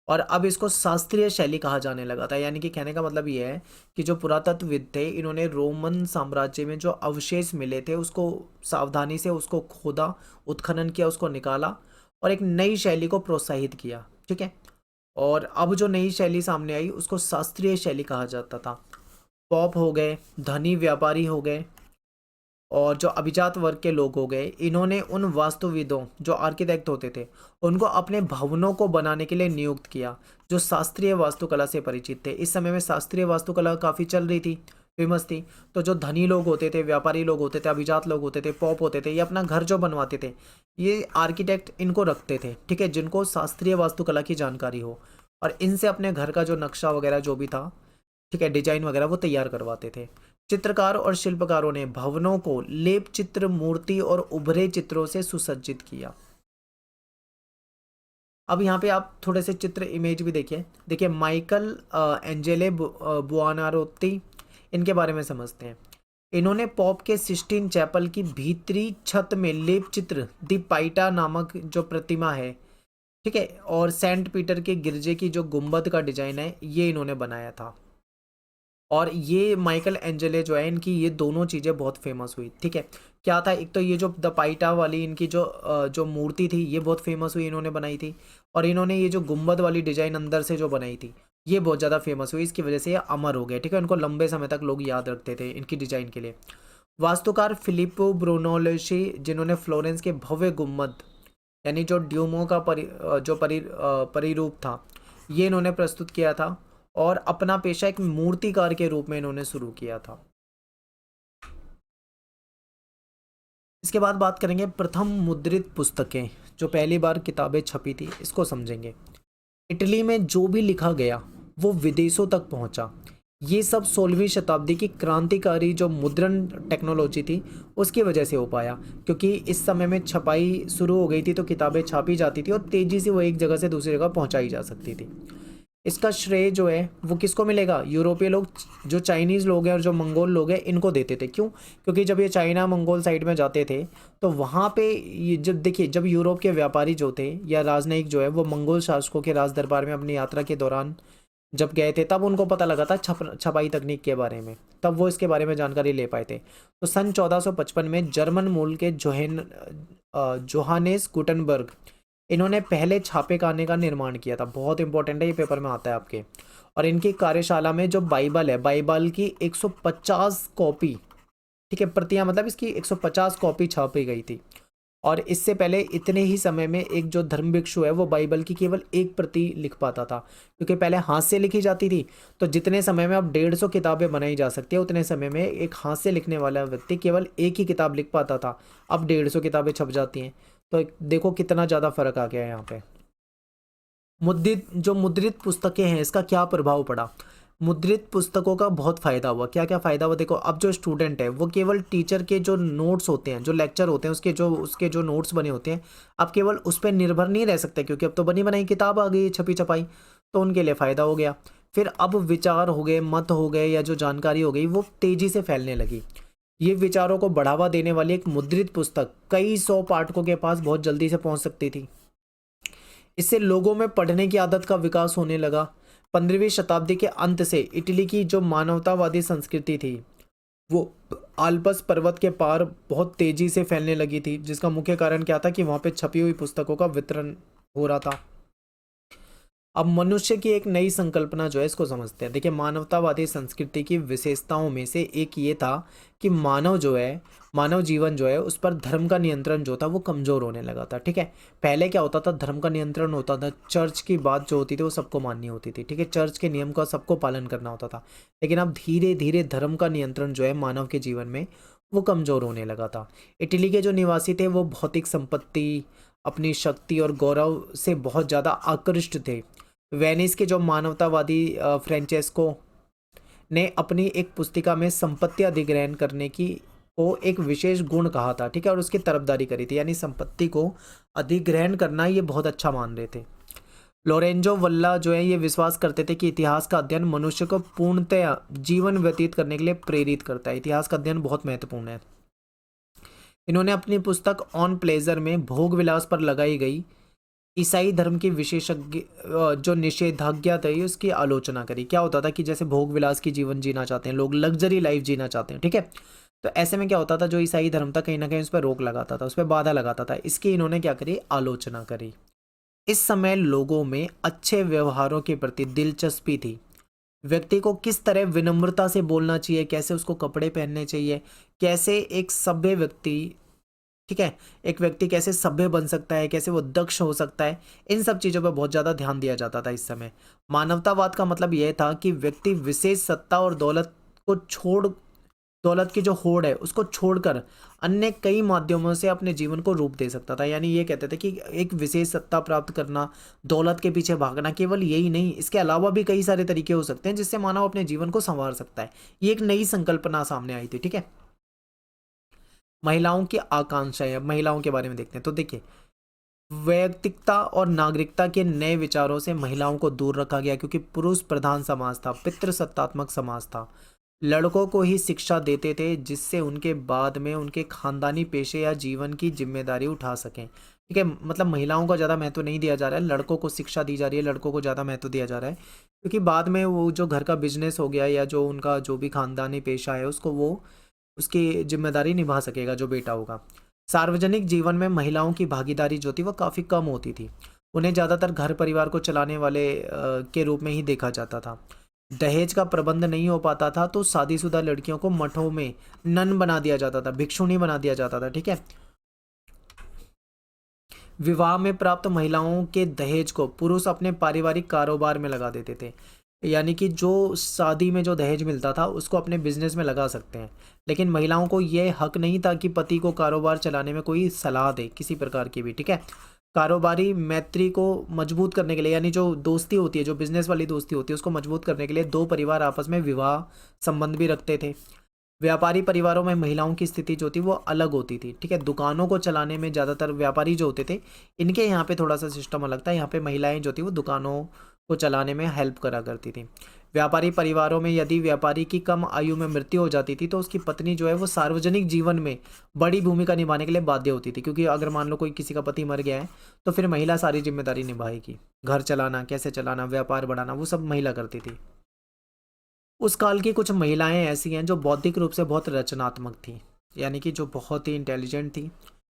Speaker 1: और अब इसको शास्त्रीय शैली कहा जाने लगा था। यानी कि कहने का मतलब ये है कि जो पुरातत्वविद थे इन्होंने रोमन साम्राज्य में जो अवशेष मिले थे उसको सावधानी से उसको खोदा, उत्खनन किया, उसको निकाला और एक नई शैली को प्रोत्साहित किया। ठीक है, और अब जो नई शैली सामने आई उसको शास्त्रीय शैली कहा जाता था। पॉप हो गए, धनी व्यापारी हो गए और जो अभिजात वर्ग के लोग हो गए, इन्होंने उन वास्तुविदों जो आर्किटेक्ट होते थे उनको अपने भवनों को बनाने के लिए नियुक्त किया जो शास्त्रीय वास्तुकला से परिचित थे। इस समय में शास्त्रीय वास्तुकला काफ़ी चल रही थी, फेमस थी। तो जो धनी लोग होते थे, व्यापारी लोग होते थे, अभिजात लोग होते थे, पॉप होते थे, ये अपना घर जो बनवाते थे ये आर्किटेक्ट इनको रखते थे। ठीक है, जिनको शास्त्रीय वास्तुकला की जानकारी हो और इनसे अपने घर का जो नक्शा वगैरह जो भी था, ठीक है, डिजाइन वगैरह वो तैयार करवाते थे। चित्रकार और शिल्पकारों ने भवनों को लेप चित्र, मूर्ति और उभरे चित्रों से सुसज्जित किया। अब यहाँ पे आप थोड़े से चित्र इमेज भी देखिए। देखिए माइकल एंजेले बुआनारोत्ती, इनके बारे में समझते हैं। इन्होंने पॉप के सिस्टीन चैपल की भीतरी छत में लेप चित्र दी पाइटा नामक जो प्रतिमा है, ठीक है, और सेंट पीटर के गिरजे की जो गुंबद का डिजाइन है ये इन्होंने बनाया था। और ये माइकल एंजेले जो है इनकी ये दोनों चीज़ें बहुत फेमस हुई। ठीक है, क्या था, एक तो ये जो द पाइटा वाली इनकी जो मूर्ति थी ये बहुत फेमस हुई, इन्होंने बनाई थी। और इन्होंने ये जो गुंबद वाली डिजाइन अंदर से जो बनाई थी ये बहुत ज़्यादा फेमस हुई, इसकी वजह से ये अमर हो गए। ठीक है, इनको लंबे समय तक लोग याद रखते थे इनकी डिजाइन के लिए। वास्तुकार फिलिप्पो ब्रूनोलोसी, जिन्होंने फ्लोरेंस के भव्य गुंबद यानी जो ड्यूमो का परिरूप था ये इन्होंने प्रस्तुत किया था और अपना पेशा एक मूर्तिकार के रूप में इन्होंने शुरू किया था। इसके बाद बात करेंगे प्रथम मुद्रित पुस्तकें, जो पहली बार किताबें छपी थी, इसको समझेंगे। इटली में जो भी लिखा गया वो विदेशों तक पहुंचा। ये सब 16वीं शताब्दी की क्रांतिकारी जो मुद्रण टेक्नोलॉजी थी उसकी वजह से हो पाया, क्योंकि इस समय में छपाई शुरू हो गई थी तो किताबें छापी जाती थी और तेज़ी से वो एक जगह से दूसरी जगह पहुंचाई जा सकती थी। इसका श्रेय जो है वो किसको मिलेगा? यूरोपीय लोग, जो चाइनीज़ लोग हैं और जो मंगोल लोग हैं इनको देते थे। क्यों? क्योंकि जब ये चाइना मंगोल साइड में जाते थे तो वहाँ पे ये जब देखिए जब यूरोप के व्यापारी जो थे या राजनयिक जो है वो मंगोल शासकों के राज दरबार में अपनी यात्रा के दौरान जब गए थे तब उनको पता लगा था छपाई तकनीक के बारे में, तब वो इसके बारे में जानकारी ले पाए थे। तो सन 1455 में जर्मन मूल के जोहानेस गुटनबर्ग, इन्होंने पहले छापे खाने का निर्माण किया था। बहुत इंपॉर्टेंट है, ये पेपर में आता है आपके। और इनकी कार्यशाला में जो बाइबल है, बाइबल की 150 कॉपी, ठीक है, प्रतियां, मतलब इसकी 150 कॉपी छापी गई थी। और इससे पहले इतने ही समय में एक जो धर्म भिक्षु है वो बाइबल की केवल एक प्रति लिख पाता था, क्योंकि पहले हाथ से लिखी जाती थी। तो जितने समय में अब 150 किताबें बनाई जा सकती है उतने समय में एक हाथ से लिखने वाला व्यक्ति केवल एक ही किताब लिख पाता था। अब 150 किताबें छप जाती हैं, तो देखो कितना ज़्यादा फर्क आ गया है यहाँ पे। मुद्रित पुस्तकें हैं, इसका क्या प्रभाव पड़ा? मुद्रित पुस्तकों का बहुत फ़ायदा हुआ। क्या क्या फ़ायदा हुआ? देखो, अब जो स्टूडेंट है वो केवल टीचर के जो नोट्स होते हैं, जो लेक्चर होते हैं, उसके जो नोट्स बने होते हैं, अब केवल उस पर निर्भर नहीं रह सकते, क्योंकि अब तो बनी बनाई किताब आ गई, छपी छपाई, तो उनके लिए फ़ायदा हो गया। फिर अब विचार हो गए, मत हो गए, या जो जानकारी हो गई वो तेज़ी से फैलने लगी। ये विचारों को बढ़ावा देने वाली एक मुद्रित पुस्तक कई 100 पाठकों के पास बहुत जल्दी से पहुंच सकती थी। इससे लोगों में पढ़ने की आदत का विकास होने लगा। 15वीं शताब्दी के अंत से इटली की जो मानवतावादी संस्कृति थी वो आल्पस पर्वत के पार बहुत तेजी से फैलने लगी थी, जिसका मुख्य कारण क्या था कि वहाँ पे छपी हुई पुस्तकों का वितरण हो रहा था। अब मनुष्य की एक नई संकल्पना जो है इसको समझते हैं। देखिए, मानवतावादी संस्कृति की विशेषताओं में से एक ये था कि मानव जीवन जो है उस पर धर्म का नियंत्रण जो था वो कमजोर होने लगा था। ठीक है, पहले क्या होता था, धर्म का नियंत्रण होता था, चर्च की बात जो होती थी वो सबको माननी होती थी। ठीक है, चर्च के नियम का सबको पालन करना होता था। लेकिन अब धीरे धीरे धर्म का नियंत्रण जो है मानव के जीवन में वो कमजोर होने लगा था। इटली के जो निवासी थे वो भौतिक संपत्ति, अपनी शक्ति और गौरव से बहुत ज़्यादा आकृष्ट थे। वेनिस के जो मानवतावादी फ्रेंचेस्को ने अपनी एक पुस्तिका में संपत्ति अधिग्रहण करने की को एक विशेष गुण कहा था। ठीक है, और उसकी तरफदारी करी थी, यानी संपत्ति को अधिग्रहण करना ये बहुत अच्छा मान रहे थे। लोरेंजो वल्ला जो है ये विश्वास करते थे कि इतिहास का अध्ययन मनुष्य को पूर्णतया जीवन व्यतीत करने के लिए प्रेरित करता है। इतिहास का अध्ययन बहुत महत्वपूर्ण है। इन्होंने अपनी पुस्तक ऑन प्लेजर में भोग विलास पर लगाई गई ईसाई धर्म की विशेषज्ञ जो निषेधाज्ञा थी उसकी आलोचना करी। क्या होता था कि जैसे भोग विलास की जीवन जीना चाहते हैं लोग, लग्जरी लाइफ जीना चाहते हैं। ठीक है, तो ऐसे में क्या होता था, जो ईसाई धर्म था कहीं ना कहीं उस पर रोक लगाता था, उस पर बाधा लगाता था। इसकी इन्होंने क्या करी, आलोचना करी। इस समय लोगों में अच्छे व्यवहारों के प्रति दिलचस्पी थी। व्यक्ति को किस तरह विनम्रता से बोलना चाहिए, कैसे उसको कपड़े पहनने चाहिए, कैसे एक सभ्य व्यक्ति, ठीक है, एक व्यक्ति कैसे सभ्य बन सकता है, कैसे वो दक्ष हो सकता है, इन सब चीज़ों पर बहुत ज़्यादा ध्यान दिया जाता था इस समय। मानवतावाद का मतलब यह था कि व्यक्ति विशेष सत्ता और दौलत की जो होड़ है उसको छोड़कर अन्य कई माध्यमों से अपने जीवन को रूप दे सकता था। यानी ये कहते थे कि एक विशेष सत्ता प्राप्त करना, दौलत के पीछे भागना, केवल यही नहीं, इसके अलावा भी कई सारे तरीके हो सकते हैं जिससे मानव अपने जीवन को संवार सकता है। ये एक नई संकल्पना सामने आई थी। ठीक है, महिलाओं की आकांक्षाएं, अब महिलाओं के बारे में देखते हैं। तो देखिए, वैयक्तिकता और नागरिकता के नए विचारों से महिलाओं को दूर रखा गया, क्योंकि पुरुष प्रधान समाज था, पितृसत्तात्मक समाज था। लड़कों को ही शिक्षा देते थे जिससे उनके बाद में उनके खानदानी पेशे या जीवन की जिम्मेदारी उठा सकें। ठीक है, मतलब महिलाओं को ज़्यादा महत्व नहीं दिया जा रहा है, लड़कों को शिक्षा दी जा रही है, लड़कों को ज़्यादा महत्व दिया जा रहा है, क्योंकि बाद में वो जो घर का बिजनेस हो गया या जो उनका जो भी खानदानी पेशा है उसको वो उसकी जिम्मेदारी निभा सकेगा जो बेटा होगा। सार्वजनिक जीवन में महिलाओं की भागीदारी जो थी वो काफ़ी कम होती थी। उन्हें ज़्यादातर घर परिवार को चलाने वाले के रूप में ही देखा जाता था। दहेज का प्रबंध नहीं हो पाता था तो शादीशुदा लड़कियों को मठों में नन बना दिया जाता था, भिक्षुणी बना दिया जाता था। ठीक है, विवाह में प्राप्त महिलाओं के दहेज को पुरुष अपने पारिवारिक कारोबार में लगा देते थे। यानी कि जो शादी में जो दहेज मिलता था उसको अपने बिजनेस में लगा सकते हैं, लेकिन महिलाओं को यह हक नहीं था कि पति को कारोबार चलाने में कोई सलाह दे किसी प्रकार की भी। ठीक है, कारोबारी मैत्री को मजबूत करने के लिए, यानी जो दोस्ती होती है, जो बिजनेस वाली दोस्ती होती है, उसको मजबूत करने के लिए दो परिवार आपस में विवाह संबंध भी रखते थे। व्यापारी परिवारों में महिलाओं की स्थिति जो थी वो अलग होती थी। ठीक है, दुकानों को चलाने में ज़्यादातर व्यापारी जो होते थे, इनके यहाँ पे थोड़ा सा सिस्टम अलग था। यहाँ पे महिलाएं जो थी वो दुकानों को चलाने में हेल्प करा करती थी। व्यापारी परिवारों में यदि व्यापारी की कम आयु में मृत्यु हो जाती थी तो उसकी पत्नी जो है वो सार्वजनिक जीवन में बड़ी भूमिका निभाने के लिए बाध्य होती थी, क्योंकि अगर मान लो कोई किसी का पति मर गया है तो फिर महिला सारी जिम्मेदारी निभाएगी, घर चलाना, कैसे चलाना, व्यापार बढ़ाना, वो सब महिला करती थी। उस काल की कुछ महिलाएं ऐसी हैं जो बौद्धिक रूप से बहुत रचनात्मक थी, यानी कि जो बहुत ही इंटेलिजेंट थी,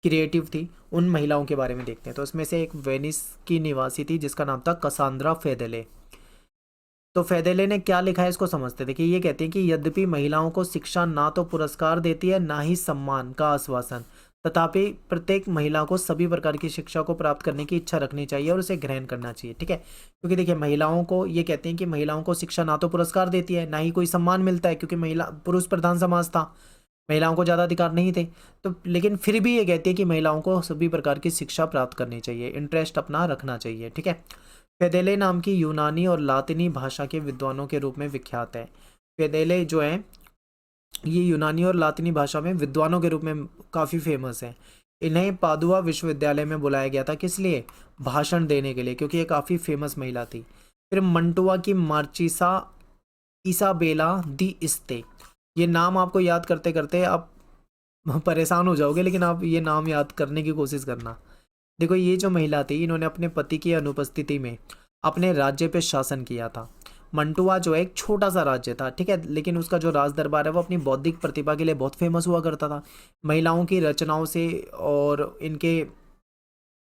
Speaker 1: क्रिएटिव थी। उन महिलाओं के बारे में देखते हैं। तो उसमें से एक वेनिस की निवासी थी जिसका नाम था कसांद्रा फेदेले। तो फेदेले ने क्या लिखा है इसको समझते। देखिए, ये कहते हैं कि यद्यपि महिलाओं को शिक्षा ना तो पुरस्कार देती है ना ही सम्मान का आश्वासन, तथापि प्रत्येक महिला को सभी प्रकार की शिक्षा को प्राप्त करने की इच्छा रखनी चाहिए और उसे ग्रहण करना चाहिए। ठीक है, क्योंकि देखिए महिलाओं को, ये कहते हैं कि महिलाओं को शिक्षा ना तो पुरस्कार देती है ना ही कोई सम्मान मिलता है, क्योंकि महिला पुरुष प्रधान समाज था, महिलाओं को ज़्यादा अधिकार नहीं थे। तो लेकिन फिर भी ये कहती है कि महिलाओं को सभी प्रकार की शिक्षा प्राप्त करनी चाहिए, इंटरेस्ट अपना रखना चाहिए। ठीक है, फेदेले नाम की यूनानी और लातिनी भाषा के विद्वानों के रूप में विख्यात है। फेदेले जो है ये यूनानी और लातिनी भाषा में विद्वानों के रूप में काफ़ी फेमस है। इन्हें पादुआ विश्वविद्यालय में बुलाया गया था, किस लिए, भाषण देने के लिए, क्योंकि ये काफ़ी फेमस महिला थी। फिर मंटुआ की मार्चिसा इसाबेला दी इस्ते, ये नाम आपको याद करते करते आप परेशान हो जाओगे, लेकिन आप ये नाम याद करने की कोशिश करना। देखो, ये जो महिला थी इन्होंने अपने पति की अनुपस्थिति में अपने राज्य पे शासन किया था। मंटुआ जो है एक छोटा सा राज्य था, ठीक है, लेकिन उसका जो राज दरबार है वो अपनी बौद्धिक प्रतिभा के लिए बहुत फेमस हुआ करता था। महिलाओं की रचनाओं से और इनके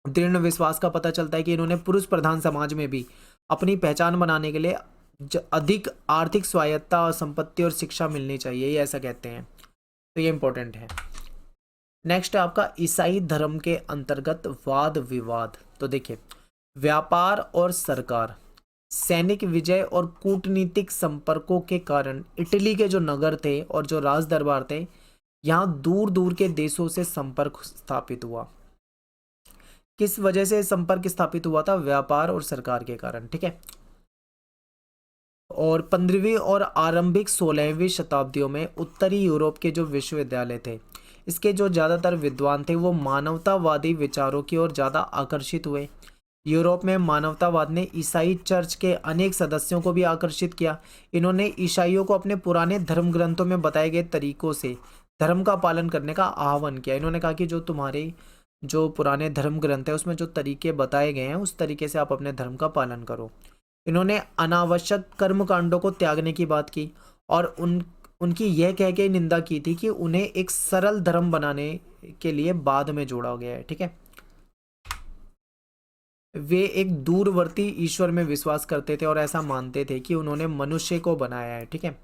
Speaker 1: दृढ़ विश्वास का पता चलता है कि इन्होंने पुरुष प्रधान समाज में भी अपनी पहचान बनाने के लिए अधिक आर्थिक स्वायत्ता और संपत्ति और शिक्षा मिलनी चाहिए, ये ऐसा कहते हैं। तो ये इंपॉर्टेंट है। नेक्स्ट है आपका ईसाई धर्म के अंतर्गत वाद विवाद। तो देखिए, व्यापार और सरकार, सैनिक विजय और कूटनीतिक संपर्कों के कारण इटली के जो नगर थे और जो राज दरबार थे, यहाँ दूर दूर के देशों से संपर्क स्थापित हुआ। किस वजह से संपर्क स्थापित हुआ था? व्यापार और सरकार के कारण, ठीक है। और 15वीं और आरंभिक 16वीं शताब्दियों में उत्तरी यूरोप के जो विश्वविद्यालय थे, इसके जो ज़्यादातर विद्वान थे वो मानवतावादी विचारों की ओर ज़्यादा आकर्षित हुए। यूरोप में मानवतावाद ने ईसाई चर्च के अनेक सदस्यों को भी आकर्षित किया। इन्होंने ईसाइयों को अपने पुराने धर्म ग्रंथों में बताए गए तरीकों से धर्म का पालन करने का आह्वान किया। इन्होंने कहा कि जो तुम्हारे जो पुराने धर्म ग्रंथ है उसमें जो तरीके बताए गए हैं उस तरीके से आप अपने धर्म का पालन करो। इन्होंने अनावश्यक कर्मकांडों को त्यागने की बात की और उनकी यह कह के निंदा की थी कि उन्हें एक सरल धर्म बनाने के लिए बाद में जोड़ा गया है, ठीक है। वे एक दूरवर्ती ईश्वर में विश्वास करते थे और ऐसा मानते थे कि उन्होंने मनुष्य को बनाया है, ठीक है।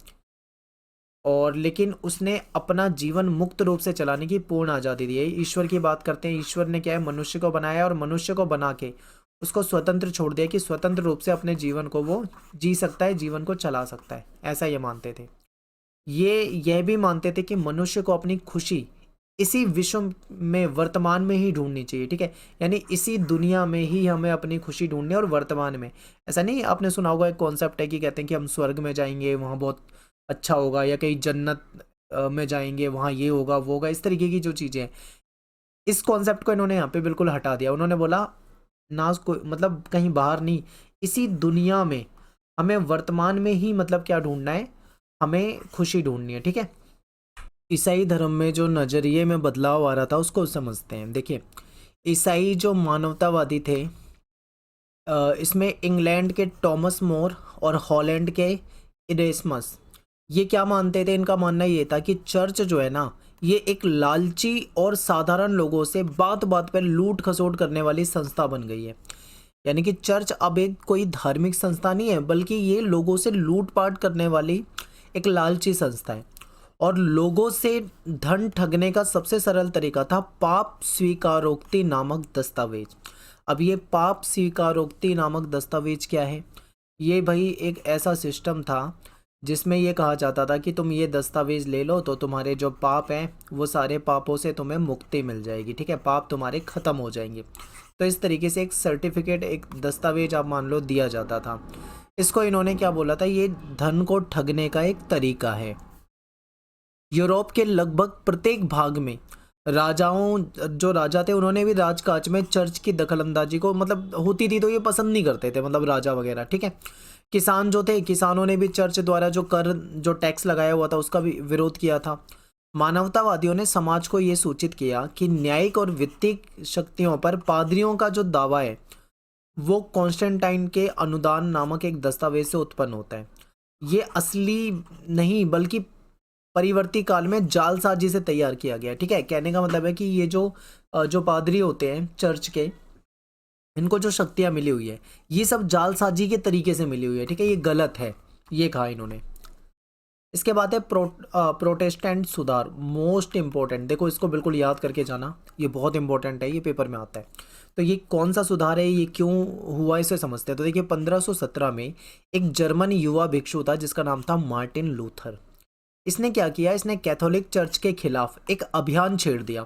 Speaker 1: और लेकिन उसने अपना जीवन मुक्त रूप से चलाने की पूर्ण आज़ादी दी है। ईश्वर की बात करते हैं, ईश्वर ने क्या है, मनुष्य को बनाया और मनुष्य को बना के उसको स्वतंत्र छोड़ दिया कि स्वतंत्र रूप से अपने जीवन को वो जी सकता है, जीवन को चला सकता है, ऐसा ये मानते थे। यह भी मानते थे कि मनुष्य को अपनी खुशी इसी विश्व में वर्तमान में ही ढूंढनी चाहिए, ठीक है। यानी इसी दुनिया में ही हमें अपनी खुशी ढूंढनी है और वर्तमान में। ऐसा नहीं, आपने सुना होगा एक कॉन्सेप्ट है कि कहते हैं कि हम स्वर्ग में जाएंगे वहाँ बहुत अच्छा होगा, या कहीं जन्नत में जाएंगे वहाँ ये होगा वो होगा, इस तरीके की जो चीज़ें हैं, इस कॉन्सेप्ट को इन्होंने यहाँ पे बिल्कुल हटा दिया। उन्होंने बोला ना कोई मतलब कहीं बाहर नहीं, इसी दुनिया में हमें वर्तमान में ही मतलब क्या ढूंढना है, हमें खुशी ढूंढनी है, ठीक है। ईसाई धर्म में जो नज़रिए में बदलाव आ रहा था उसको समझते हैं। देखिए, ईसाई जो मानवतावादी थे, इसमें इंग्लैंड के टॉमस मोर और हॉलैंड के इरेस्मस, ये क्या मानते थे? इनका मानना ये था कि चर्च जो है ना, ये एक लालची और साधारण लोगों से बात बात पर लूट खसोट करने वाली संस्था बन गई है। यानी कि चर्च अब एक कोई धार्मिक संस्था नहीं है, बल्कि ये लोगों से लूटपाट करने वाली एक लालची संस्था है। और लोगों से धन ठगने का सबसे सरल तरीका था पाप स्वीकारोक्ति नामक दस्तावेज। अब ये पाप स्वीकारोक्ति नामक दस्तावेज क्या है? ये भाई एक ऐसा सिस्टम था जिसमें ये कहा जाता था कि तुम ये दस्तावेज ले लो तो तुम्हारे जो पाप हैं वो सारे पापों से तुम्हें मुक्ति मिल जाएगी, ठीक है, पाप तुम्हारे ख़त्म हो जाएंगे। तो इस तरीके से एक सर्टिफिकेट, एक दस्तावेज आप मान लो दिया जाता था। इसको इन्होंने क्या बोला था? ये धन को ठगने का एक तरीका है। यूरोप के लगभग प्रत्येक भाग में राजाओं, जो राजा थे, उन्होंने भी राजकाज में चर्च की दखलंदाजी को मतलब होती थी तो ये पसंद नहीं करते थे, मतलब राजा वगैरह, ठीक है। किसान जो थे, किसानों ने भी चर्च द्वारा जो कर, जो टैक्स लगाया हुआ था उसका भी विरोध किया था। मानवतावादियों ने समाज को ये सूचित किया कि न्यायिक और वित्तीय शक्तियों पर पादरियों का जो दावा है वो कॉन्स्टेंटाइन के अनुदान नामक एक दस्तावेज से उत्पन्न होता है। ये असली नहीं बल्कि परिवर्ती काल में जालसाजी से तैयार किया गया, ठीक है। कहने का मतलब है कि ये जो पादरी होते हैं चर्च के, इनको जो शक्तियाँ मिली हुई है ये सब जालसाजी के तरीके से मिली हुई है, ठीक है, ये गलत है, ये कहा इन्होंने। इसके बाद है प्रोटेस्टेंट सुधार, मोस्ट इंपॉर्टेंट। देखो इसको बिल्कुल याद करके जाना, ये बहुत इंपॉर्टेंट है, ये पेपर में आता है। तो ये कौन सा सुधार है, ये क्यों हुआ, इसे समझते हैं। तो देखिए 1517 में एक जर्मन युवा भिक्षु था जिसका नाम था मार्टिन लूथर। इसने क्या किया? इसने कैथोलिक चर्च के खिलाफ एक अभियान छेड़ दिया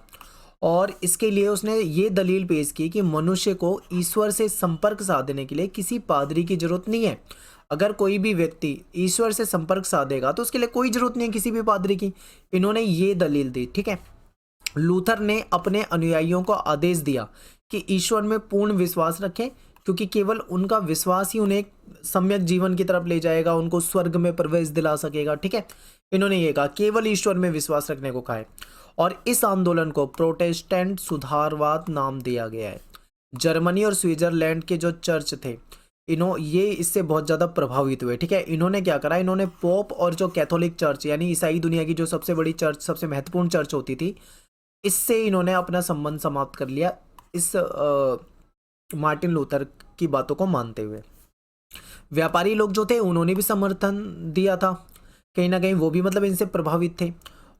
Speaker 1: और इसके लिए उसने ये दलील पेश की कि मनुष्य को ईश्वर से संपर्क साधने के लिए किसी पादरी की जरूरत नहीं है। अगर कोई भी व्यक्ति ईश्वर से संपर्क साधेगा तो उसके लिए कोई जरूरत नहीं है किसी भी पादरी की। इन्होंने ये दलील दी, ठीक है। लूथर ने अपने अनुयायियों को आदेश दिया कि ईश्वर में पूर्ण विश्वास रखें, क्योंकि केवल उनका विश्वास ही उन्हें सम्यक जीवन की तरफ ले जाएगा, उनको स्वर्ग में प्रवेश दिला सकेगा, ठीक है। इन्होंने ये कहा, केवल ईश्वर में विश्वास रखने को कहा है। और इस आंदोलन को प्रोटेस्टेंट सुधारवाद नाम दिया गया है। जर्मनी और स्विट्जरलैंड के जो चर्च थे, ये इससे बहुत ज़्यादा प्रभावित हुए, ठीक है। इन्होंने क्या करा? इन्होंने पोप और जो कैथोलिक चर्च यानी ईसाई दुनिया की जो सबसे बड़ी चर्च, सबसे महत्वपूर्ण चर्च होती थी, इससे इन्होंने अपना संबंध समाप्त कर लिया इस मार्टिन लूथर की बातों को मानते हुए। व्यापारी लोग जो थे उन्होंने भी समर्थन दिया था, कहीं ना कहीं वो भी मतलब इनसे प्रभावित थे।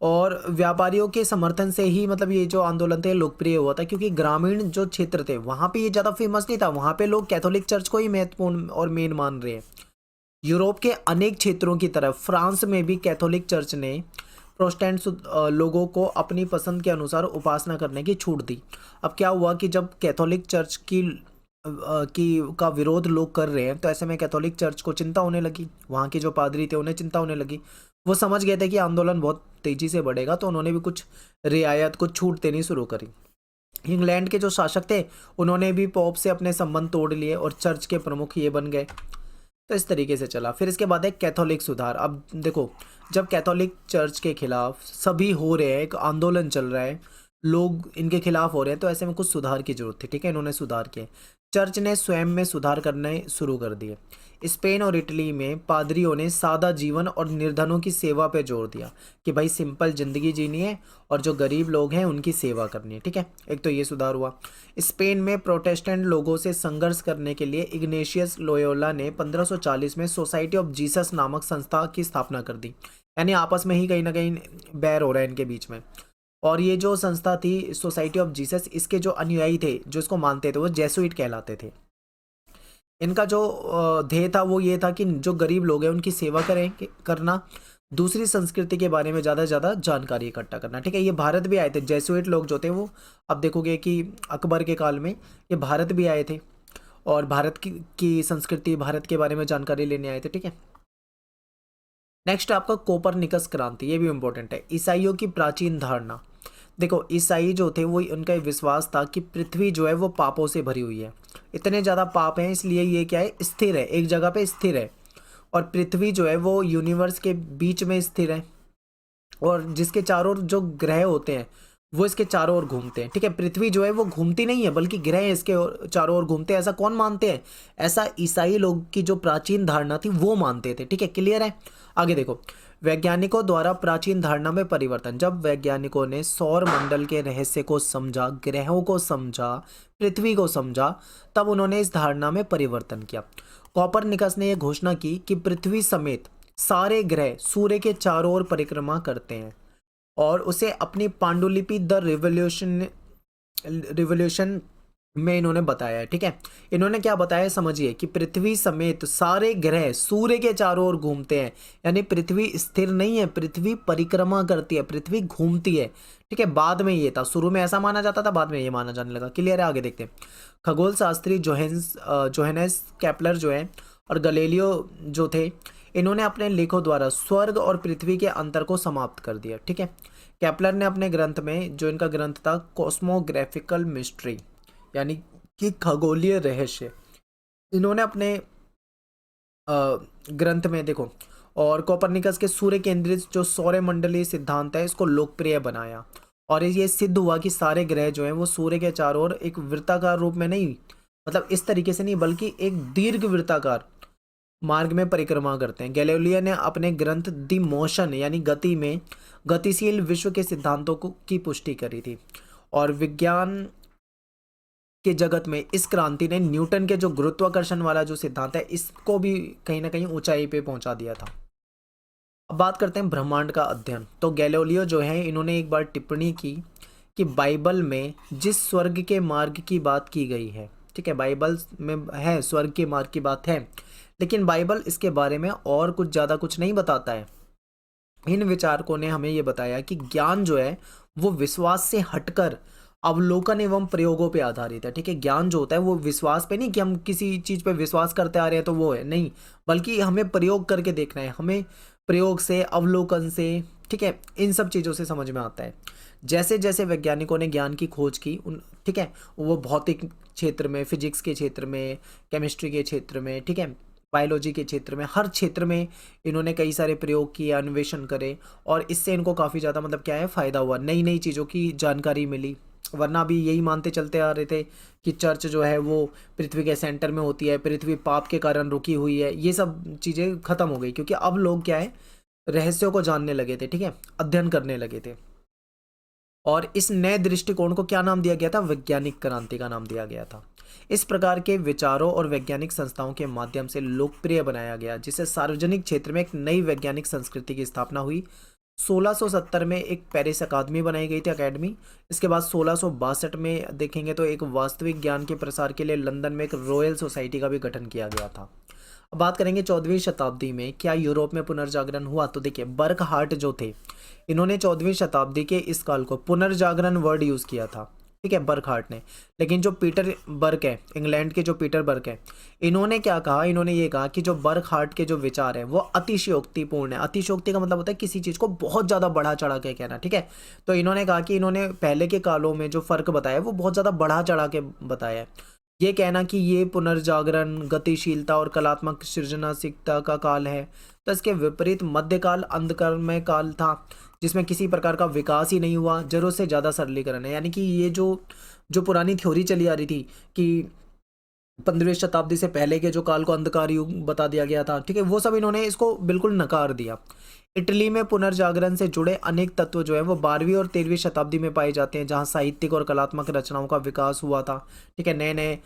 Speaker 1: और व्यापारियों के समर्थन से ही मतलब ये जो आंदोलन थे लोकप्रिय हुआ था, क्योंकि ग्रामीण जो क्षेत्र थे वहाँ पे ये ज़्यादा फेमस नहीं था, वहाँ पे लोग कैथोलिक चर्च को ही महत्वपूर्ण और मेन मान रहे हैं। यूरोप के अनेक क्षेत्रों की तरफ फ्रांस में भी कैथोलिक चर्च ने प्रोटेस्टेंट लोगों को अपनी पसंद के अनुसार उपासना करने की छूट दी। अब क्या हुआ कि जब कैथोलिक चर्च का विरोध लोग कर रहे हैं, तो ऐसे में कैथोलिक चर्च को चिंता होने लगी, वहाँ के जो पादरी थे उन्हें चिंता होने लगी। वो समझ गए थे कि आंदोलन बहुत तेजी से बढ़ेगा, तो उन्होंने भी कुछ रियायत, कुछ छूट देनी शुरू करी। इंग्लैंड के जो शासक थे उन्होंने भी पोप से अपने संबंध तोड़ लिए और चर्च के प्रमुख ये बन गए। तो इस तरीके से चला। फिर इसके बाद है कैथोलिक सुधार। अब देखो, जब कैथोलिक चर्च के खिलाफ सभी हो रहे हैं, एक आंदोलन चल रहा है, लोग इनके खिलाफ हो रहे हैं, तो ऐसे में कुछ सुधार की जरूरत थी। ठीक है, इन्होंने सुधार किए। चर्च ने स्वयं में सुधार करने शुरू कर दिए। स्पेन और इटली में पादरियों ने सादा जीवन और निर्धनों की सेवा पे जोर दिया कि भाई सिंपल जिंदगी जीनी है और जो गरीब लोग हैं उनकी सेवा करनी है। ठीक है, एक तो ये सुधार हुआ। स्पेन में प्रोटेस्टेंट लोगों से संघर्ष करने के लिए इग्नेशियस लोयोला ने 1540 में सोसाइटी ऑफ जीसस नामक संस्था की स्थापना कर दी। यानी आपस में ही कहीं ना कहीं बैर हो रहा है इनके बीच में। और ये जो संस्था थी सोसाइटी ऑफ जीसस, इसके जो अनुयायी थे, जो इसको मानते थे, वो जेसुइट कहलाते थे। इनका जो ध्येय था वो ये था कि जो गरीब लोग हैं उनकी सेवा करना, दूसरी संस्कृति के बारे में ज़्यादा से ज़्यादा जानकारी इकट्ठा करना। ठीक है, ये भारत भी आए थे, जेसुइट लोग जो थे वो, अब देखोगे कि अकबर के काल में ये भारत भी आए थे और भारत की संस्कृति, भारत के बारे में जानकारी लेने आए थे। ठीक है, नेक्स्ट आपका कोपरनिकस क्रांति, ये भी इंपॉर्टेंट है। ईसाइयों की प्राचीन धारणा। देखो, ईसाई जो थे वो, उनका विश्वास था कि पृथ्वी जो है वो पापों से भरी हुई है, इतने ज़्यादा पाप हैं, इसलिए ये क्या है, स्थिर है, एक जगह पे स्थिर है। और पृथ्वी जो है वो यूनिवर्स के बीच में स्थिर है, और जिसके चारों ओर जो ग्रह होते हैं वो इसके चारों ओर घूमते हैं। ठीक है, पृथ्वी जो है वो घूमती नहीं है, बल्कि ग्रह इसके चारों ओर घूमते हैं। ऐसा कौन मानते हैं? ऐसा ईसाई लोग की जो प्राचीन धारणा थी वो मानते थे। ठीक है, क्लियर है? आगे देखो, वैज्ञानिकों द्वारा प्राचीन धारणा में परिवर्तन। जब वैज्ञानिकों ने सौर मंडल के रहस्य को समझा, ग्रहों को समझा, पृथ्वी को समझा, तब उन्होंने इस धारणा में परिवर्तन किया। कोपरनिकस ने यह घोषणा की कि पृथ्वी समेत सारे ग्रह सूर्य के चारों ओर परिक्रमा करते हैं, और उसे अपनी पांडुलिपि द रिवोल्यूशन में इन्होंने बताया है। ठीक है, इन्होंने क्या बताया समझिए, कि पृथ्वी समेत सारे ग्रह सूर्य के चारों ओर घूमते हैं। यानी पृथ्वी स्थिर नहीं है, पृथ्वी परिक्रमा करती है, पृथ्वी घूमती है। ठीक है, बाद में ये था, शुरू में ऐसा माना जाता था, बाद में ये माना जाने लगा। क्लियर है? आगे देखते हैं। खगोल शास्त्री जोहेनेस केपलर जो है और गैलीलियो जो थे, इन्होंने अपने लेखों द्वारा स्वर्ग और पृथ्वी के अंतर को समाप्त कर दिया। ठीक है, केपलर ने अपने ग्रंथ में, जो इनका ग्रंथ था कॉस्मोग्राफिकल मिस्ट्री, यानी कि खगोलीय रहस्य, इन्होंने अपने ग्रंथ में देखो, और कोपरनिकस के सूर्य केंद्रित जो सौरमंडलीय सिद्धांत है इसको लोकप्रिय बनाया। और ये सिद्ध हुआ कि सारे ग्रह जो हैं वो सूर्य के चारों ओर एक वृत्ताकार रूप में नहीं, मतलब इस तरीके से नहीं, बल्कि एक दीर्घ वृत्ताकार मार्ग में परिक्रमा करते हैं। गैलीलियो ने अपने ग्रंथ दी मोशन, यानी गति में गतिशील विश्व के सिद्धांतों की पुष्टि करी थी। और विज्ञान के जगत में इस क्रांति ने न्यूटन के जो गुरुत्वाकर्षण वाला जो सिद्धांत है, इसको भी कहीं ना कहीं ऊंचाई पे पहुंचा दिया था। अब बात करते हैं ब्रह्मांड का अध्ययन। तो गैलीलियो जो है, इन्होंने एक बार टिप्पणी की कि बाइबल में जिस स्वर्ग के मार्ग की बात की गई है, ठीक है, बाइबल में है स्वर्ग के मार्ग की बात है, लेकिन बाइबल इसके बारे में और कुछ ज़्यादा कुछ नहीं बताता है। इन विचारकों ने हमें ये बताया कि ज्ञान जो है वो विश्वास से हटकर अवलोकन एवं प्रयोगों पे आधारित है। ठीक है, ज्ञान जो होता है वो विश्वास पे नहीं, कि हम किसी चीज़ पे विश्वास करते आ रहे हैं तो वो है, नहीं, बल्कि हमें प्रयोग करके देखना है, हमें प्रयोग से, अवलोकन से, ठीक है, इन सब चीज़ों से समझ में आता है। जैसे जैसे वैज्ञानिकों ने ज्ञान की खोज की, ठीक है, वो भौतिक क्षेत्र में, फिजिक्स के क्षेत्र में, केमिस्ट्री के क्षेत्र में, ठीक है, बायोलॉजी के क्षेत्र में, हर क्षेत्र में इन्होंने कई सारे प्रयोग किए, अन्वेषण करे, और इससे इनको काफ़ी ज़्यादा मतलब क्या है, फ़ायदा हुआ, नई नई चीज़ों की जानकारी मिली। वरना भी यही मानते चलते आ रहे थे कि चर्च जो है वो पृथ्वी के सेंटर में होती है, पृथ्वी पाप के कारण रुकी हुई है। ये सब चीज़ें ख़त्म हो गई, क्योंकि अब लोग क्या है, रहस्यों को जानने लगे थे, ठीक है, अध्ययन करने लगे थे। और इस नए दृष्टिकोण को क्या नाम दिया गया था? वैज्ञानिक क्रांति का नाम दिया गया था। इस प्रकार के विचारों और वैज्ञानिक संस्थाओं के माध्यम से लोकप्रिय बनाया गया, जिससे सार्वजनिक क्षेत्र में एक नई वैज्ञानिक संस्कृति की स्थापना हुई। 1670 में एक पेरिस अकादमी बनाई गई थी, अकेडमी। इसके बाद 1662 में देखेंगे तो एक वास्तविक ज्ञान के प्रसार के लिए लंदन में एक रॉयल सोसाइटी का भी गठन किया गया था। अब बात करेंगे 14वीं शताब्दी में क्या यूरोप में पुनर्जागरण हुआ? तो देखिए, बर्कहार्ट जो थे, इन्होंने 14वीं शताब्दी के इस काल को पुनर्जागरण वर्ड यूज किया था, ठीक है, बर्कहार्ट ने। लेकिन जो पीटर बर्क है, इंग्लैंड के जो पीटर बर्क है, इन्होंने क्या कहा? इन्होंने ये कहा कि जो बर्कहार्ट के जो विचार है वो अतिशयोक्तिपूर्ण है। अतिशयोक्ति का मतलब होता है किसी चीज को बहुत ज्यादा बढ़ा चढ़ा के कहना, ठीक है। तो इन्होंने कहा कि इन्होंने पहले के कालों में जो फर्क बताया वो बहुत ज्यादा बढ़ा चढ़ा के बताया है। ये कहना कि ये पुनर्जागरण, गतिशीलता और कलात्मक सृजनात्मकता का काल है। तो इसके विपरीत मध्यकाल अंधकारमय काल था, जिसमें किसी प्रकार का विकास ही नहीं हुआ, जरूरत से ज़्यादा सरलीकरण है। यानी कि ये जो जो पुरानी थ्योरी चली आ रही थी कि 15वीं शताब्दी से पहले के जो काल को अंधकार युग बता दिया गया था, ठीक है, वो सब इन्होंने इसको बिल्कुल नकार दिया। इटली में पुनर्जागरण से जुड़े अनेक तत्व जो है वो 12वीं और 13वीं शताब्दी में पाए जाते हैं, जहाँ साहित्यिक और कलात्मक रचनाओं का विकास हुआ था, ठीक है, नए नए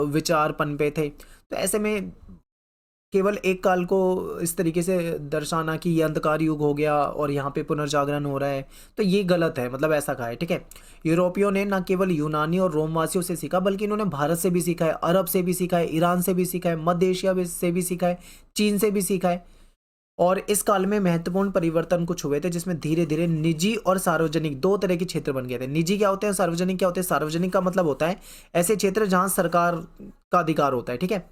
Speaker 1: विचार पनपे थे। तो ऐसे में केवल एक काल को इस तरीके से दर्शाना कि ये अंधकार युग हो गया और यहाँ पे पुनर्जागरण हो रहा है, तो ये गलत है, मतलब ऐसा कहा है, ठीक है। यूरोपियों ने न केवल यूनानी और रोमवासियों से सीखा, बल्कि इन्होंने भारत से भी सीखा है, अरब से भी सीखा है, ईरान से भी सीखा है, मध्य एशिया से भी सीखा है, चीन से भी सीखा है। और इस काल में महत्वपूर्ण परिवर्तन कुछ हुए थे, जिसमें धीरे धीरे निजी और सार्वजनिक दो तरह के क्षेत्र बन गए थे। निजी क्या होते हैं, सार्वजनिक क्या होते हैं? सार्वजनिक का मतलब होता है ऐसे क्षेत्र जहां सरकार का अधिकार होता है, ठीक है।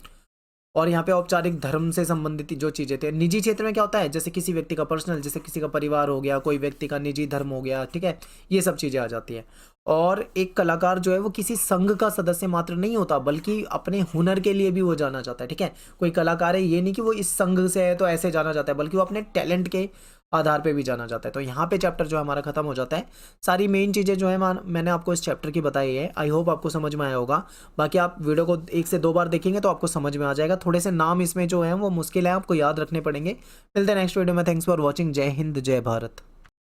Speaker 1: और यहाँ पे औपचारिक धर्म से संबंधित जो चीजें थे। निजी क्षेत्र में क्या होता है? जैसे किसी व्यक्ति का पर्सनल, जैसे किसी का परिवार हो गया, कोई व्यक्ति का निजी धर्म हो गया, ठीक है, ये सब चीजें आ जाती है। और एक कलाकार जो है वो किसी संघ का सदस्य मात्र नहीं होता, बल्कि अपने हुनर के लिए भी वो जाना जाता है, ठीक है। कोई कलाकार है, ये नहीं कि वो इस संघ से है तो ऐसे जाना जाता है, बल्कि वो अपने टैलेंट के आधार पे भी जाना जाता है। तो यहाँ पे चैप्टर जो है हमारा खत्म हो जाता है। सारी मेन चीज़ें जो है मैंने आपको इस चैप्टर की बताई है। आई होप आपको समझ में आया होगा। बाकी आप वीडियो को 1 से 2 बार देखेंगे तो आपको समझ में आ जाएगा। थोड़े से नाम इसमें जो है वो मुश्किल है, आपको याद रखने पड़ेंगे। मिलते हैं नेक्स्ट वीडियो में। Thanks for watching. जय हिंद, जय भारत।